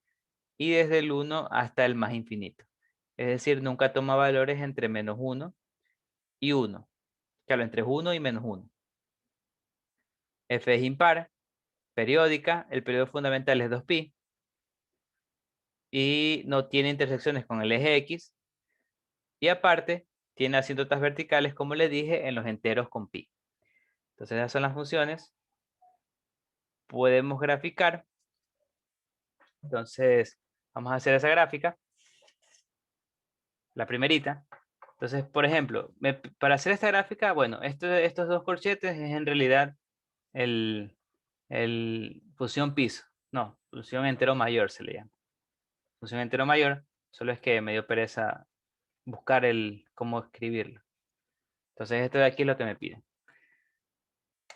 y desde el 1 hasta el más infinito. Es decir, nunca toma valores entre menos 1 y 1. Claro, entre 1 y menos 1. F es impar, periódica, el periodo fundamental es 2pi. Y no tiene intersecciones con el eje X. Y aparte, tiene asíntotas verticales, como les dije, en los enteros con pi. Entonces, esas son las funciones. Podemos graficar. Entonces, vamos a hacer esa gráfica. la primerita. Entonces, por ejemplo, para hacer esta gráfica, bueno, estos dos corchetes es en realidad el función piso. No, función entero mayor se le llama. Función entero mayor, solo es que me dio pereza buscar cómo escribirlo. Entonces, esto de aquí es lo que me pide.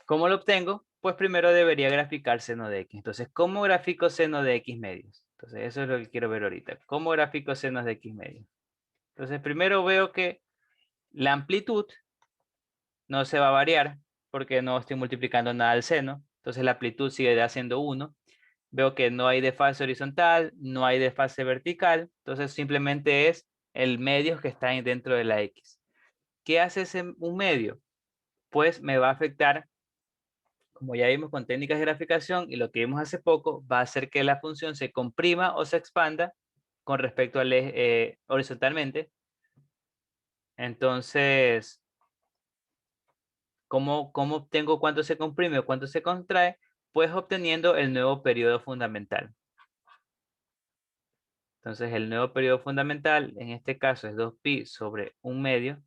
¿Cómo lo obtengo? Pues primero debería graficar seno de x. Entonces, ¿cómo grafico seno de x medios? Entonces, eso es lo que quiero ver ahorita. ¿Cómo grafico senos de x medios? Entonces, primero veo que la amplitud no se va a variar porque no estoy multiplicando nada al seno. Entonces, la amplitud sigue siendo 1. Veo que no hay desfase horizontal, no hay desfase vertical. Entonces, simplemente es el medio que está ahí dentro de la x. ¿Qué hace un medio? Pues me va a afectar, como ya vimos con técnicas de graficación y lo que vimos hace poco, va a hacer que la función se comprima o se expanda con respecto al eje horizontalmente. Entonces, ¿cómo obtengo cuánto se comprime o cuánto se contrae? Pues obteniendo el nuevo periodo fundamental. Entonces, el nuevo periodo fundamental, en este caso, es 2pi sobre 1 medio,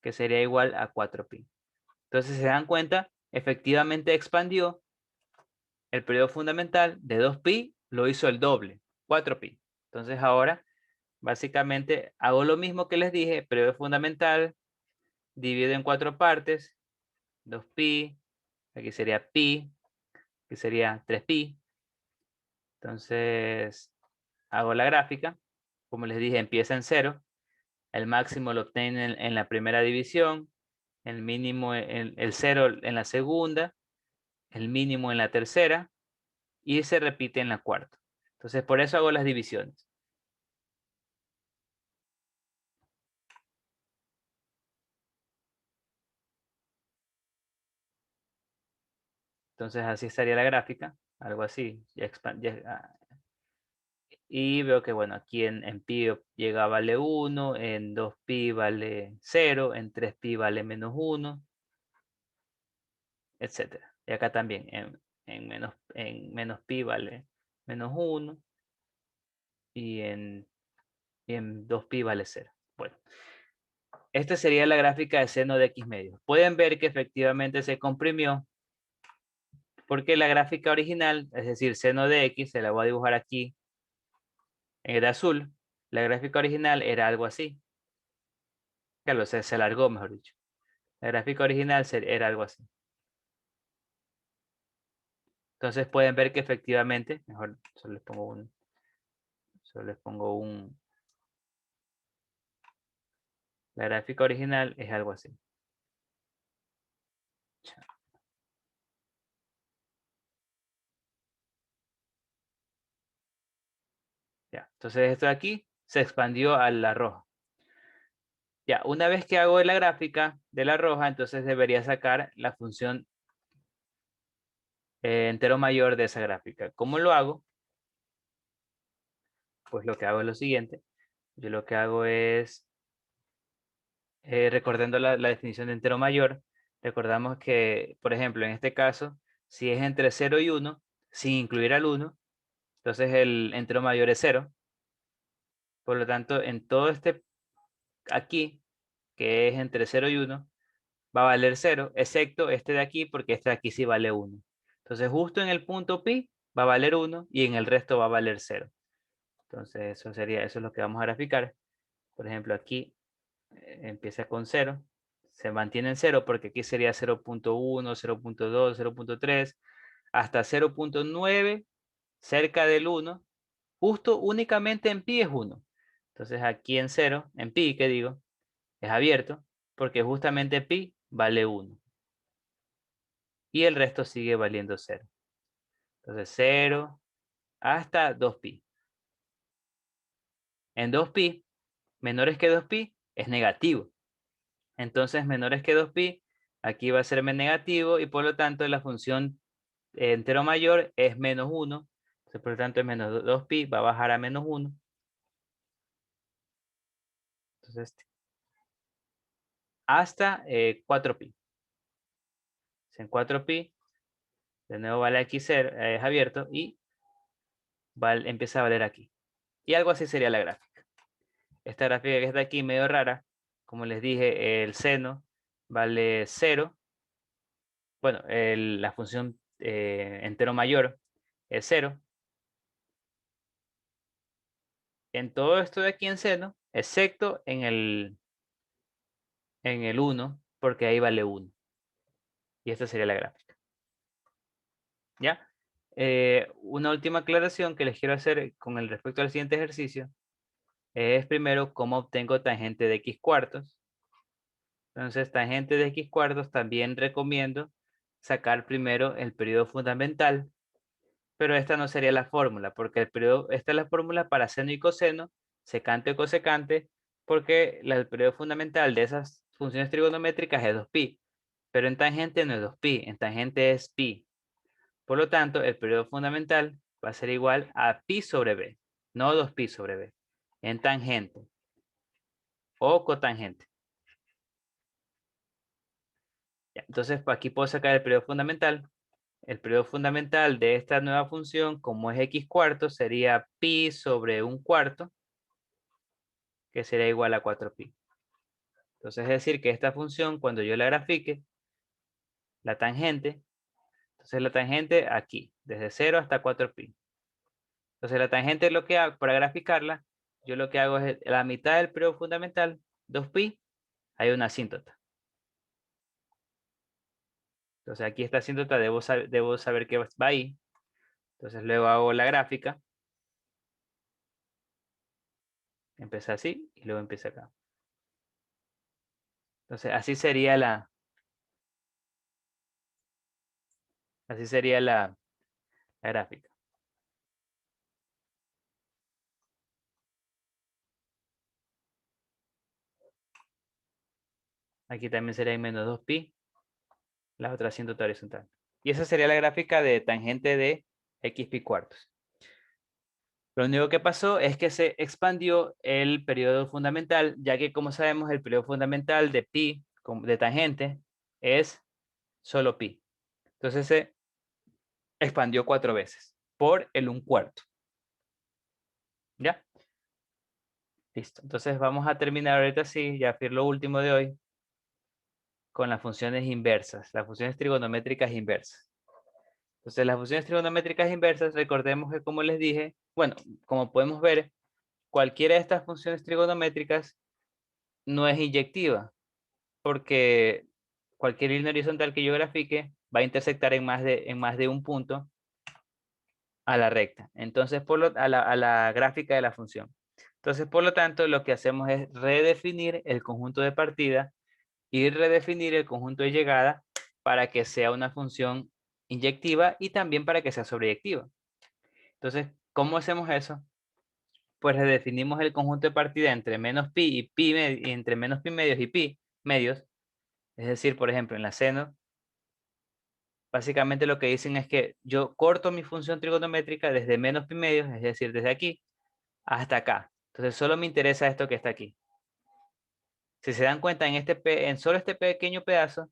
que sería igual a 4pi. Entonces, ¿se dan cuenta? Efectivamente expandió el periodo fundamental de 2pi, lo hizo el doble, 4pi. Entonces, ahora, básicamente, hago lo mismo que les dije, periodo fundamental, divido en 4 partes, 2pi, aquí sería pi, que sería 3pi. Entonces, hago la gráfica. Como les dije, empieza en 0. El máximo lo obtengo en la primera división. El mínimo, el 0 en la segunda. El mínimo en la tercera. Y se repite en la cuarta. Entonces, por eso hago las divisiones. Entonces, así estaría la gráfica. Algo así. Y veo que, bueno, aquí en pi llega a vale 1, en 2pi vale 0, en 3pi vale menos 1, etc. Y acá también, en menos pi vale menos 1, y en 2pi vale 0. Bueno, esta sería la gráfica de seno de x medios. Pueden ver que efectivamente se comprimió, porque la gráfica original, es decir, seno de x, se la voy a dibujar aquí en el azul. La gráfica original era algo así. Claro, se alargó, mejor dicho. La gráfica original era algo así. Entonces pueden ver que efectivamente, mejor solo les pongo la gráfica original es algo así. Ya, entonces esto de aquí se expandió a la roja. Ya, una vez que hago la gráfica de la roja, entonces debería sacar la función entero mayor de esa gráfica. ¿Cómo lo hago? Pues lo que hago es lo siguiente. Yo lo que hago es, recordando la definición de entero mayor, recordamos que, por ejemplo, en este caso, si es entre 0 y 1, sin incluir al 1, entonces el entero mayor es 0. Por lo tanto, en todo este aquí, que es entre 0 y 1, va a valer 0, excepto este de aquí, porque este de aquí sí vale 1. Entonces, justo en el punto pi va a valer 1 y en el resto va a valer 0. Entonces, eso es lo que vamos a graficar. Por ejemplo, aquí empieza con 0, se mantiene en 0 porque aquí sería 0.1, 0.2, 0.3, hasta 0.9, cerca del 1, justo únicamente en pi es 1. Entonces aquí en 0, en pi, ¿qué digo? Es abierto, porque justamente pi vale 1. Y el resto sigue valiendo 0. Entonces 0 hasta 2pi. En 2pi, menores que 2pi, es negativo. Entonces menores que 2pi, aquí va a ser negativo y por lo tanto la función entero mayor es menos 1. Entonces, por lo tanto, es menos 2pi, va a bajar a menos 1. Entonces, hasta 4pi. En 4pi, de nuevo vale aquí ser, es abierto y empieza a valer aquí. Y algo así sería la gráfica. esta gráfica que está aquí medio rara, como les dije, el seno vale 0. Bueno, la función entero mayor es 0. En todo esto de aquí en seno, excepto en el 1, porque ahí vale 1. Y esta sería la gráfica. ¿Ya? Una última aclaración que les quiero hacer con el respecto al siguiente ejercicio es primero cómo obtengo tangente de x cuartos. Entonces, tangente de x cuartos también recomiendo sacar primero el periodo fundamental, pero esta no sería la fórmula, porque esta es la fórmula para seno y coseno, secante o cosecante, porque el periodo fundamental de esas funciones trigonométricas es 2pi, pero en tangente no es 2pi, en tangente es pi. Por lo tanto, el periodo fundamental va a ser igual a pi sobre b, no 2pi sobre b, en tangente o cotangente. Ya, entonces, aquí puedo sacar el periodo fundamental. El periodo fundamental de esta nueva función, como es x cuartos, sería pi sobre 1/4, que sería igual a 4pi. Entonces, es decir, que esta función, cuando yo la grafique, la tangente, entonces la tangente aquí, desde 0 hasta 4pi. Entonces, la tangente, lo que hago, para graficarla, yo lo que hago es la mitad del periodo fundamental, 2pi, hay una asíntota. Entonces, aquí esta asíntota debo saber que va ahí. Entonces, luego hago la gráfica. Empieza así y luego empieza acá. Entonces, así sería la gráfica. Aquí también sería menos 2pi, la otra asíntota horizontal. Y esa sería la gráfica de tangente de xpi cuartos. Lo único que pasó es que se expandió el periodo fundamental, ya que como sabemos el periodo fundamental de pi, de tangente, es solo pi. Entonces se expandió 4 veces por el 1/4. ¿Ya? Listo. Entonces vamos a terminar ahorita sí, ya fue lo último de hoy, con las funciones inversas, las funciones trigonométricas inversas. Entonces las funciones trigonométricas inversas, recordemos que como les dije, bueno, como podemos ver, cualquiera de estas funciones trigonométricas no es inyectiva, porque cualquier línea horizontal que yo grafique va a intersectar en más de un punto a la recta. Entonces, a la gráfica de la función. Entonces, por lo tanto, lo que hacemos es redefinir el conjunto de partida y redefinir el conjunto de llegada para que sea una función inyectiva y también para que sea sobreyectiva. Entonces, ¿cómo hacemos eso? Pues redefinimos el conjunto de partida entre menos pi y entre menos pi medios y pi medios. Es decir, por ejemplo, en la seno, básicamente lo que dicen es que yo corto mi función trigonométrica desde menos pi medios, es decir, desde aquí hasta acá. Entonces solo me interesa esto que está aquí. Si se dan cuenta, en solo este pequeño pedazo,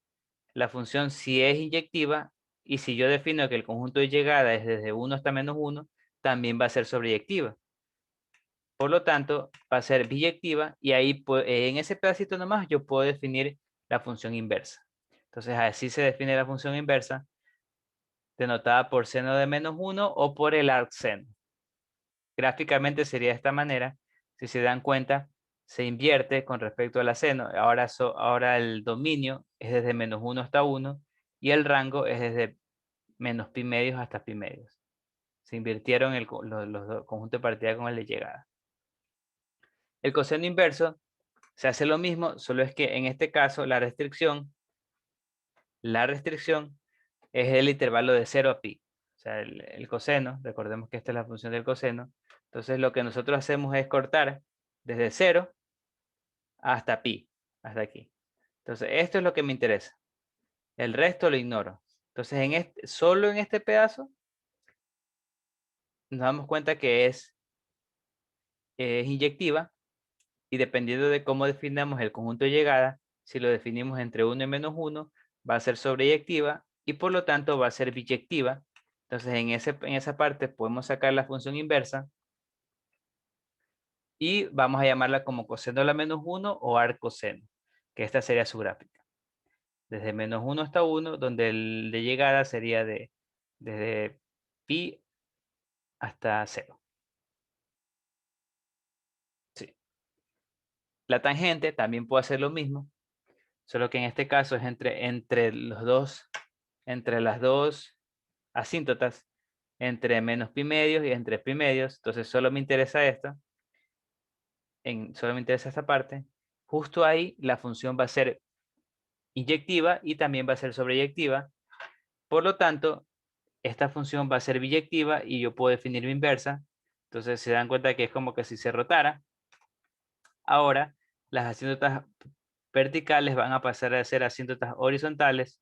la función sí es inyectiva, y si yo defino que el conjunto de llegada es desde 1 hasta menos 1, también va a ser sobreyectiva. Por lo tanto, va a ser biyectiva, y ahí en ese pedacito nomás yo puedo definir la función inversa. Entonces así se define la función inversa, denotada por seno de menos 1 o por el arcseno. Gráficamente sería de esta manera. Si se dan cuenta, se invierte con respecto a la seno. Ahora el dominio es desde menos 1 hasta 1 y el rango es desde menos pi medios hasta pi medios. Se invirtieron los conjuntos de partida con el de llegada. El coseno inverso se hace lo mismo, solo es que en este caso la restricción es el intervalo de 0 a pi. O sea, el coseno, recordemos que esta es la función del coseno. Entonces lo que nosotros hacemos es cortar desde 0 hasta pi, hasta aquí. Entonces esto es lo que me interesa. El resto lo ignoro. Entonces solo en este pedazo nos damos cuenta que es inyectiva, y dependiendo de cómo definamos el conjunto de llegada, si lo definimos entre 1 y menos 1, va a ser sobreyectiva y por lo tanto va a ser biyectiva. Entonces en esa parte podemos sacar la función inversa Y vamos a llamarla como coseno a la menos 1 o arcoseno, que esta sería su gráfica. Desde menos 1 hasta 1, donde el de llegada sería desde pi hasta 0. Sí. La tangente también puede hacer lo mismo, solo que en este caso es entre las dos asíntotas, entre menos pi medios y entre pi medios. Entonces solo me interesa esto. Solo me interesa esta parte. Justo ahí la función va a ser inyectiva y también va a ser sobreyectiva. Por lo tanto, esta función va a ser biyectiva y yo puedo definir mi inversa. Entonces se dan cuenta que es como que si se rotara. Ahora las asíntotas verticales van a pasar a ser asíntotas horizontales.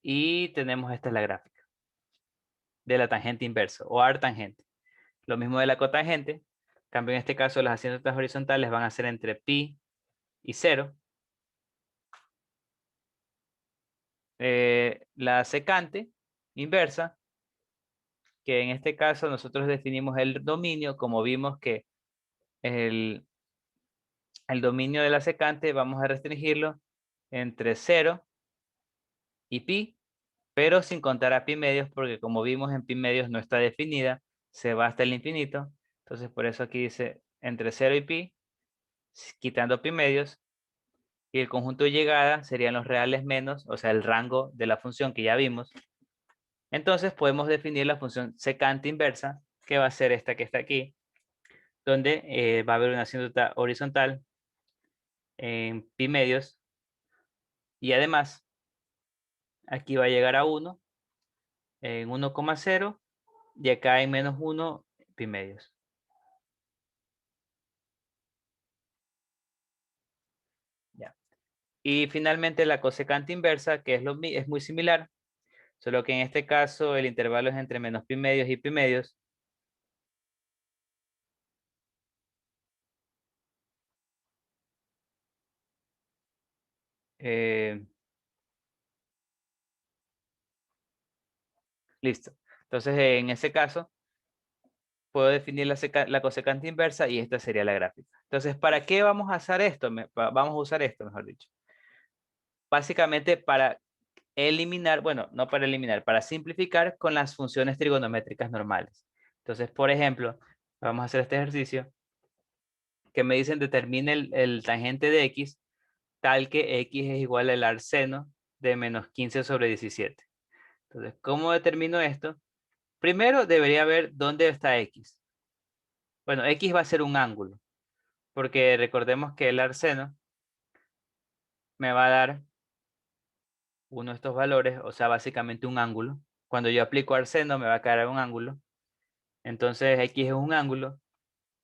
Y tenemos esta es la gráfica de la tangente inversa o artangente. Lo mismo de la cotangente. En cambio, en este caso las asíntotas horizontales van a ser entre pi y 0. La secante inversa, que en este caso nosotros definimos el dominio, como vimos que el dominio de la secante vamos a restringirlo entre 0 y pi, pero sin contar a pi medios, porque como vimos en pi medios no está definida, se va hasta el infinito. Entonces por eso aquí dice entre 0 y pi, quitando pi medios, y el conjunto de llegada serían los reales menos, o sea, el rango de la función que ya vimos. Entonces podemos definir la función secante inversa, que va a ser esta que está aquí, donde va a haber una asíntota horizontal en pi medios, y además aquí va a llegar a 1 en 1,0 y acá en menos 1 pi medios. Ya. Y finalmente la cosecante inversa, que es muy similar, solo que en este caso el intervalo es entre menos pi medios y pi medios. Eh, listo. Entonces en ese caso puedo definir la cosecante inversa y esta sería la gráfica. Entonces, ¿para qué vamos a hacer esto? Vamos a usar esto, mejor dicho. Básicamente para eliminar, bueno, no para eliminar, para simplificar con las funciones trigonométricas normales. Entonces, por ejemplo, vamos a hacer este ejercicio que me dicen determine el tangente de x tal que x es igual al arseno de menos 15 sobre 17. Entonces, ¿cómo determino esto? Primero debería ver dónde está x. Bueno, x va a ser un ángulo, porque recordemos que el arseno me va a dar uno de estos valores, o sea, básicamente un ángulo. Cuando yo aplico arseno me va a quedar un ángulo. Entonces x es un ángulo.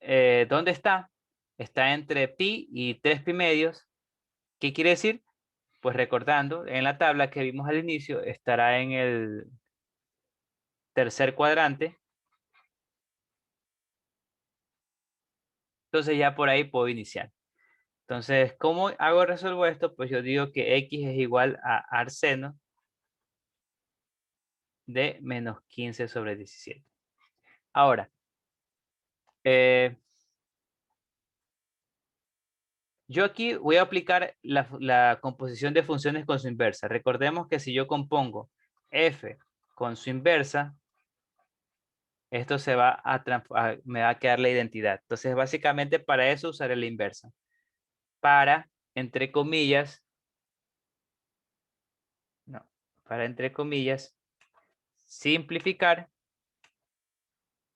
¿Dónde está? Está entre pi y 3 pi medios. ¿Qué quiere decir? Pues recordando, en la tabla que vimos al inicio, estará en el tercer cuadrante. Entonces ya por ahí puedo iniciar. Entonces, ¿cómo resuelvo esto? Pues yo digo que x es igual a arseno de menos 15 sobre 17. Ahora, yo aquí voy a aplicar la composición de funciones con su inversa. Recordemos que si yo compongo f con su inversa, esto me va a quedar la identidad. Entonces, básicamente para eso usaré la inversa. Para, entre comillas, no, para, entre comillas, simplificar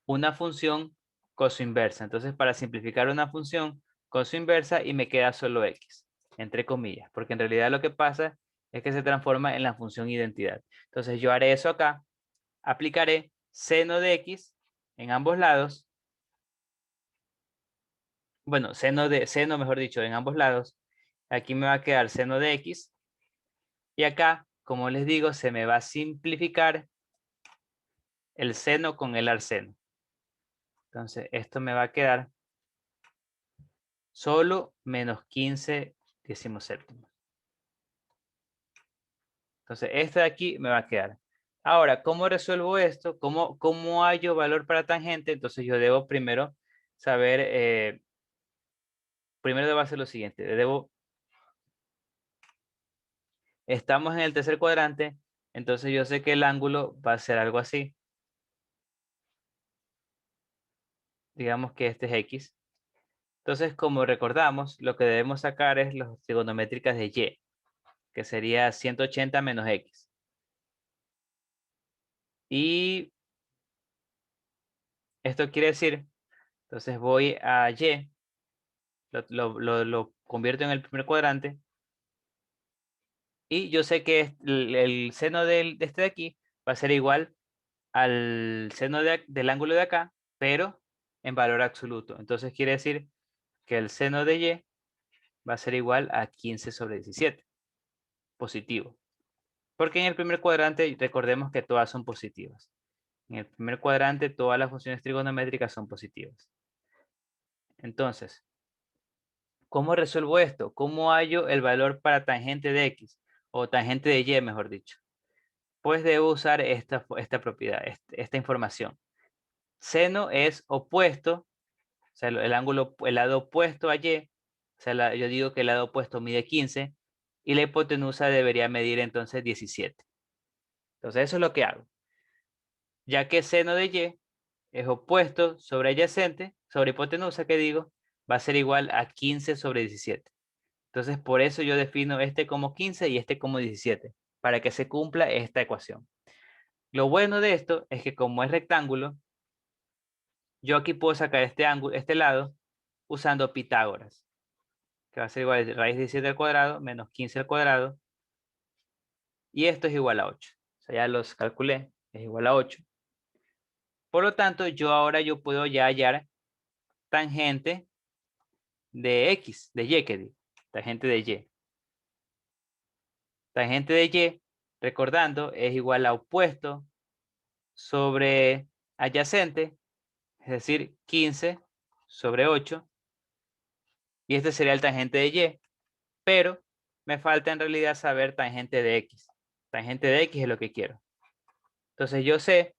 una función con su inversa. Entonces, para simplificar una función con su inversa y me queda solo x, entre comillas, porque en realidad lo que pasa es que se transforma en la función identidad. Entonces, yo haré eso acá, aplicaré seno de x en ambos lados. Bueno, seno, mejor dicho, en ambos lados. Aquí me va a quedar seno de x. Y acá, como les digo, se me va a simplificar el seno con el arseno. Entonces, esto me va a quedar solo menos 15 decimoséptimos. Entonces, este de aquí me va a quedar Ahora, ¿cómo resuelvo esto? ¿Cómo hallo valor para tangente? Entonces yo debo primero saber, primero debo hacer lo siguiente. Estamos en el tercer cuadrante, entonces yo sé que el ángulo va a ser algo así. Digamos que este es X. Entonces, como recordamos, lo que debemos sacar es las trigonométricas de Y, que sería 180 menos X. Y esto quiere decir, entonces voy a Y, lo convierto en el primer cuadrante, y yo sé que el seno de este de aquí va a ser igual al seno del ángulo de acá, pero en valor absoluto. Entonces quiere decir que el seno de Y va a ser igual a 15 sobre 17, positivo. Porque en el primer cuadrante recordemos que todas son positivas. En el primer cuadrante todas las funciones trigonométricas son positivas. Entonces, ¿cómo resuelvo esto? ¿Cómo hallo el valor para tangente de X? O tangente de Y, mejor dicho. Pues debo usar esta propiedad, esta información. Seno es opuesto, o sea, el lado opuesto a Y. O sea, yo digo que el lado opuesto mide 15 y la hipotenusa debería medir entonces 17. Entonces eso es lo que hago. Ya que seno de Y es opuesto sobre adyacente, sobre hipotenusa, que digo, va a ser igual a 15 sobre 17. Entonces, por eso yo defino este como 15 y este como 17, para que se cumpla esta ecuación. Lo bueno de esto es que como es rectángulo, yo aquí puedo sacar este ángulo, este lado, usando Pitágoras, que va a ser igual a raíz de 17 al cuadrado menos 15 al cuadrado, y esto es igual a 8. O sea, ya los calculé, es igual a 8. Por lo tanto, yo puedo ya hallar tangente de X, de Y, que digo, tangente de Y. Tangente de Y, recordando, es igual a opuesto sobre adyacente, es decir, 15 sobre 8. Y este sería el tangente de Y. Pero me falta en realidad saber tangente de X. Tangente de X es lo que quiero. Entonces yo sé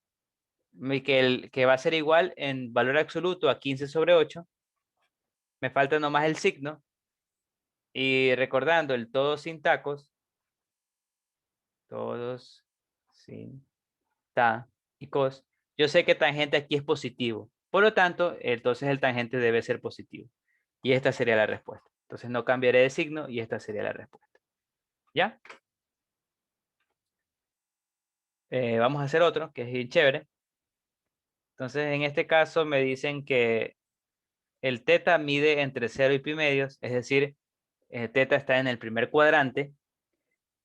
que va a ser igual en valor absoluto a 15 sobre 8. Me falta nomás el signo. Y recordando el todo sin tacos, todos sin ta y cos, yo sé que tangente aquí es positivo. Por lo tanto, entonces el tangente debe ser positivo. Y esta sería la respuesta. Entonces no cambiaré de signo y esta sería la respuesta. ¿Ya? Vamos a hacer otro, que es bien chévere. Entonces, en este caso me dicen que el teta mide entre 0 y pi medios, es decir, teta está en el primer cuadrante.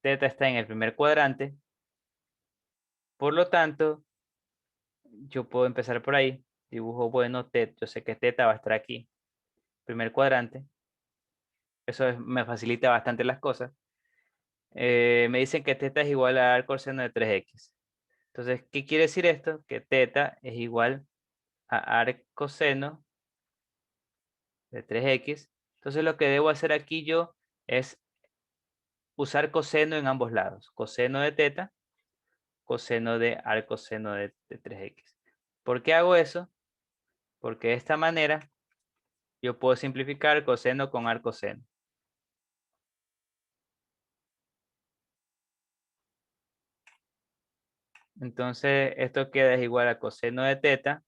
Teta está en el primer cuadrante. Por lo tanto, yo puedo empezar por ahí. Dibujo bueno, teta. Yo sé que teta va a estar aquí, primer cuadrante. Me facilita bastante las cosas. Me dicen que teta es igual al coseno de 3x. Entonces, ¿qué quiere decir esto? Que teta es igual a arc coseno de 3x. Entonces, lo que debo hacer aquí yo es usar coseno en ambos lados. Coseno de teta, coseno de arc coseno de 3x. ¿Por qué hago eso? Porque de esta manera yo puedo simplificar coseno con arc coseno. Entonces, esto queda igual a coseno de teta.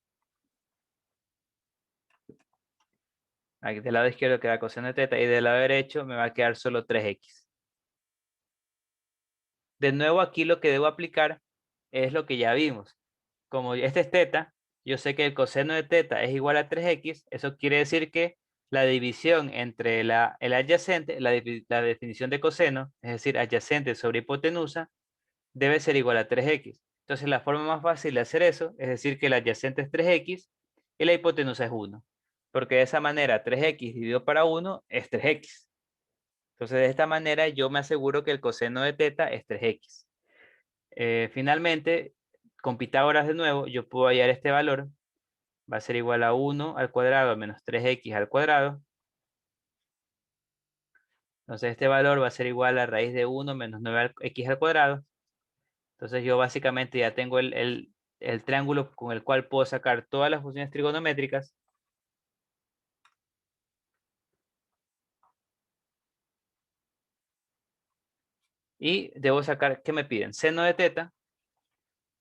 Aquí del lado izquierdo queda coseno de teta y del lado derecho me va a quedar solo 3x. De nuevo aquí lo que debo aplicar es lo que ya vimos. Como este es teta, yo sé que el coseno de teta es igual a 3x. Eso quiere decir que la división entre el adyacente, la definición de coseno, es decir, adyacente sobre hipotenusa, debe ser igual a 3x. Entonces la forma más fácil de hacer eso es decir que el adyacente es 3x y la hipotenusa es 1. Porque de esa manera 3x dividido para 1 es 3x. Entonces de esta manera yo me aseguro que el coseno de teta es 3x. Finalmente, con Pitágoras de nuevo, yo puedo hallar este valor. Va a ser igual a 1 al cuadrado menos 3x al cuadrado. Entonces este valor va a ser igual a raíz de 1 menos 9x al cuadrado. Entonces yo básicamente ya tengo el triángulo con el cual puedo sacar todas las funciones trigonométricas. Y debo sacar, ¿qué me piden? Seno de teta.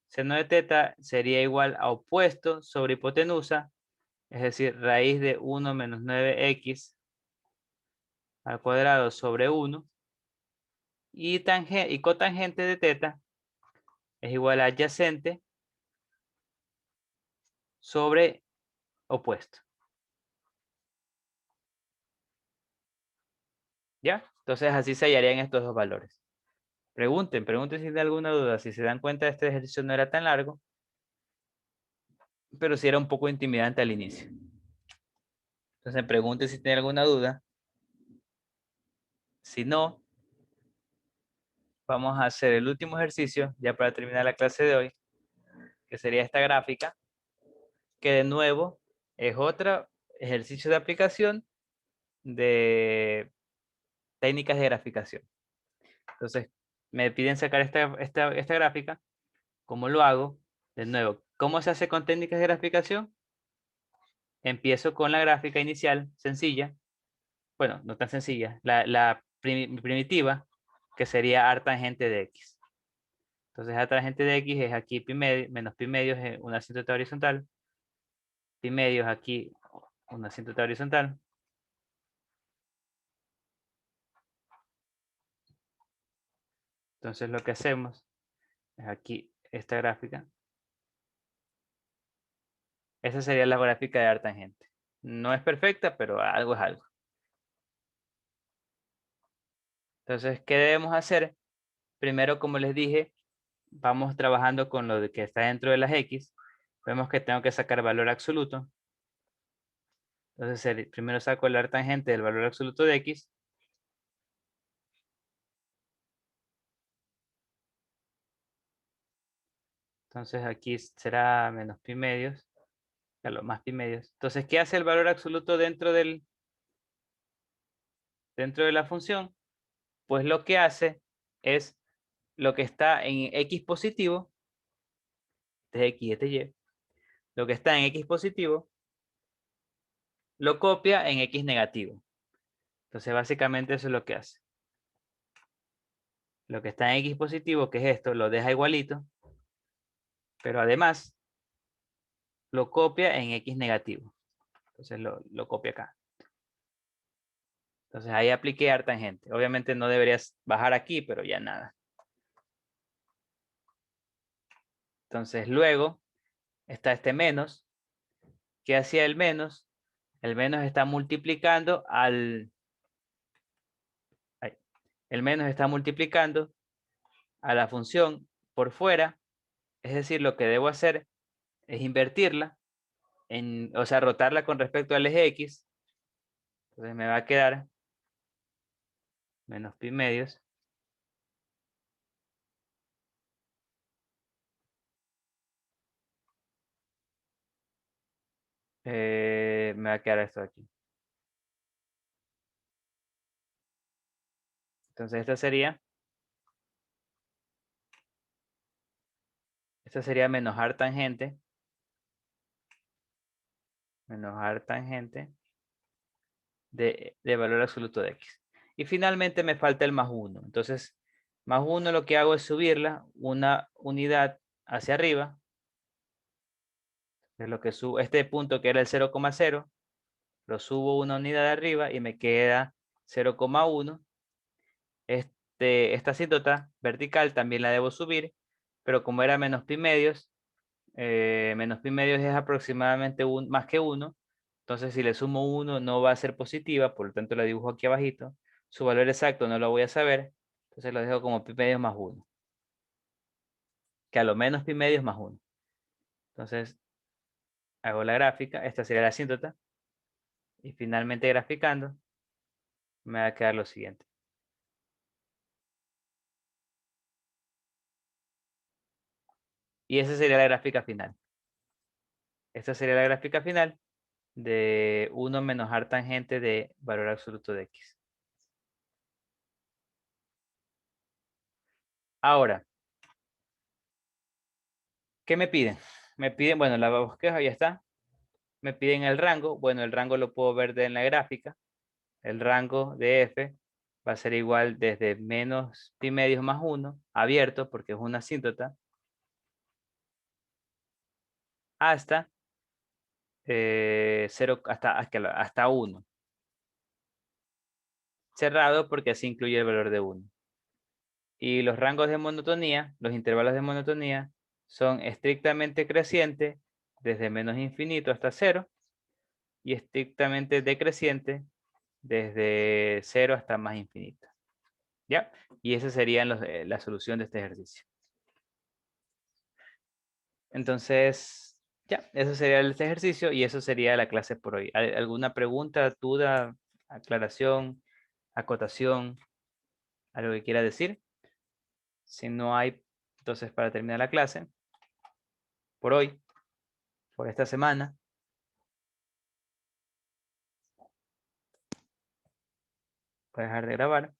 Seno de teta sería igual a opuesto sobre hipotenusa, es decir, raíz de 1 menos 9x al cuadrado sobre 1. Y cotangente de teta es igual a adyacente sobre opuesto. ¿Ya? Entonces así se hallarían estos dos valores. Pregunten si tienen alguna duda. Si se dan cuenta, este ejercicio no era tan largo, pero sí era un poco intimidante al inicio. Entonces pregunten si tienen alguna duda. Si no, vamos a hacer el último ejercicio ya para terminar la clase de hoy, que sería esta gráfica, que de nuevo es otro ejercicio de aplicación de técnicas de graficación. Entonces, me piden sacar esta gráfica. ¿Cómo lo hago? De nuevo, ¿cómo se hace con técnicas de graficación? Empiezo con la gráfica inicial, sencilla. Bueno, no tan sencilla. La primitiva, que sería artangente de x. Entonces, artangente de x es aquí pi medio, menos pi medios es una asíntota horizontal. Pi medios aquí una asíntota horizontal. Entonces, lo que hacemos es aquí esta gráfica. Esa sería la gráfica de artangente. No es perfecta, pero algo es algo. Entonces, ¿qué debemos hacer? Primero, como les dije, vamos trabajando con lo que está dentro de las X. Vemos que tengo que sacar valor absoluto. Entonces, primero saco el artangente del valor absoluto de X. Entonces, aquí será menos pi medios. Más pi medios. Entonces, ¿qué hace el valor absoluto dentro de la función? Pues lo que hace es lo que está en X positivo. Este es X, este es Y. Lo que está en X positivo lo copia en X negativo. Entonces, básicamente eso es lo que hace. Lo que está en X positivo, que es esto, lo deja igualito, pero además lo copia en X negativo. Entonces lo copia acá. Entonces ahí apliqué artangente. Obviamente no deberías bajar aquí, pero ya nada. Entonces luego está este menos. ¿Qué hacía el menos? El menos está multiplicando el menos está multiplicando a la función por fuera. Es decir, lo que debo hacer es invertirla, o sea, rotarla con respecto al eje X. Entonces me va a quedar menos pi medios. Me va a quedar esto aquí. Entonces esta sería menos artangente. Menos artangente de valor absoluto de x. Y finalmente me falta el más 1. Entonces, más 1 lo que hago es subirla una unidad hacia arriba. Es lo que subo. Este punto que era el 0,0, lo subo una unidad arriba y me queda 0,1. Esta asíntota vertical también la debo subir, pero como era menos pi medios es aproximadamente más que 1. Entonces, si le sumo 1 no va a ser positiva, por lo tanto la dibujo aquí abajito. Su valor exacto no lo voy a saber, entonces lo dejo como pi medios más 1. Que a lo menos pi medios más 1. Entonces, hago la gráfica, esta sería la asíntota. Y finalmente graficando, me va a quedar lo siguiente. Y esa sería la gráfica final. Esta sería la gráfica final de 1 menos artangente de valor absoluto de x. Ahora, ¿Qué me piden? Me piden, bueno, la bosqueja ya está. Me piden el rango. Bueno, el rango lo puedo ver en la gráfica. El rango de f va a ser igual desde menos pi medios más 1, abierto porque es una asíntota, hasta 0, hasta 1. Cerrado porque así incluye el valor de 1. Y los rangos de monotonía, los intervalos de monotonía, son estrictamente creciente desde menos infinito hasta 0 y estrictamente decreciente desde 0 hasta más infinito. ¿Ya? Y esa sería la solución de este ejercicio. Entonces, ya, eso sería este ejercicio y eso sería la clase por hoy. ¿Alguna pregunta, duda, aclaración, acotación, algo que quiera decir? Si no hay, entonces para terminar la clase, por hoy, por esta semana, voy a dejar de grabar.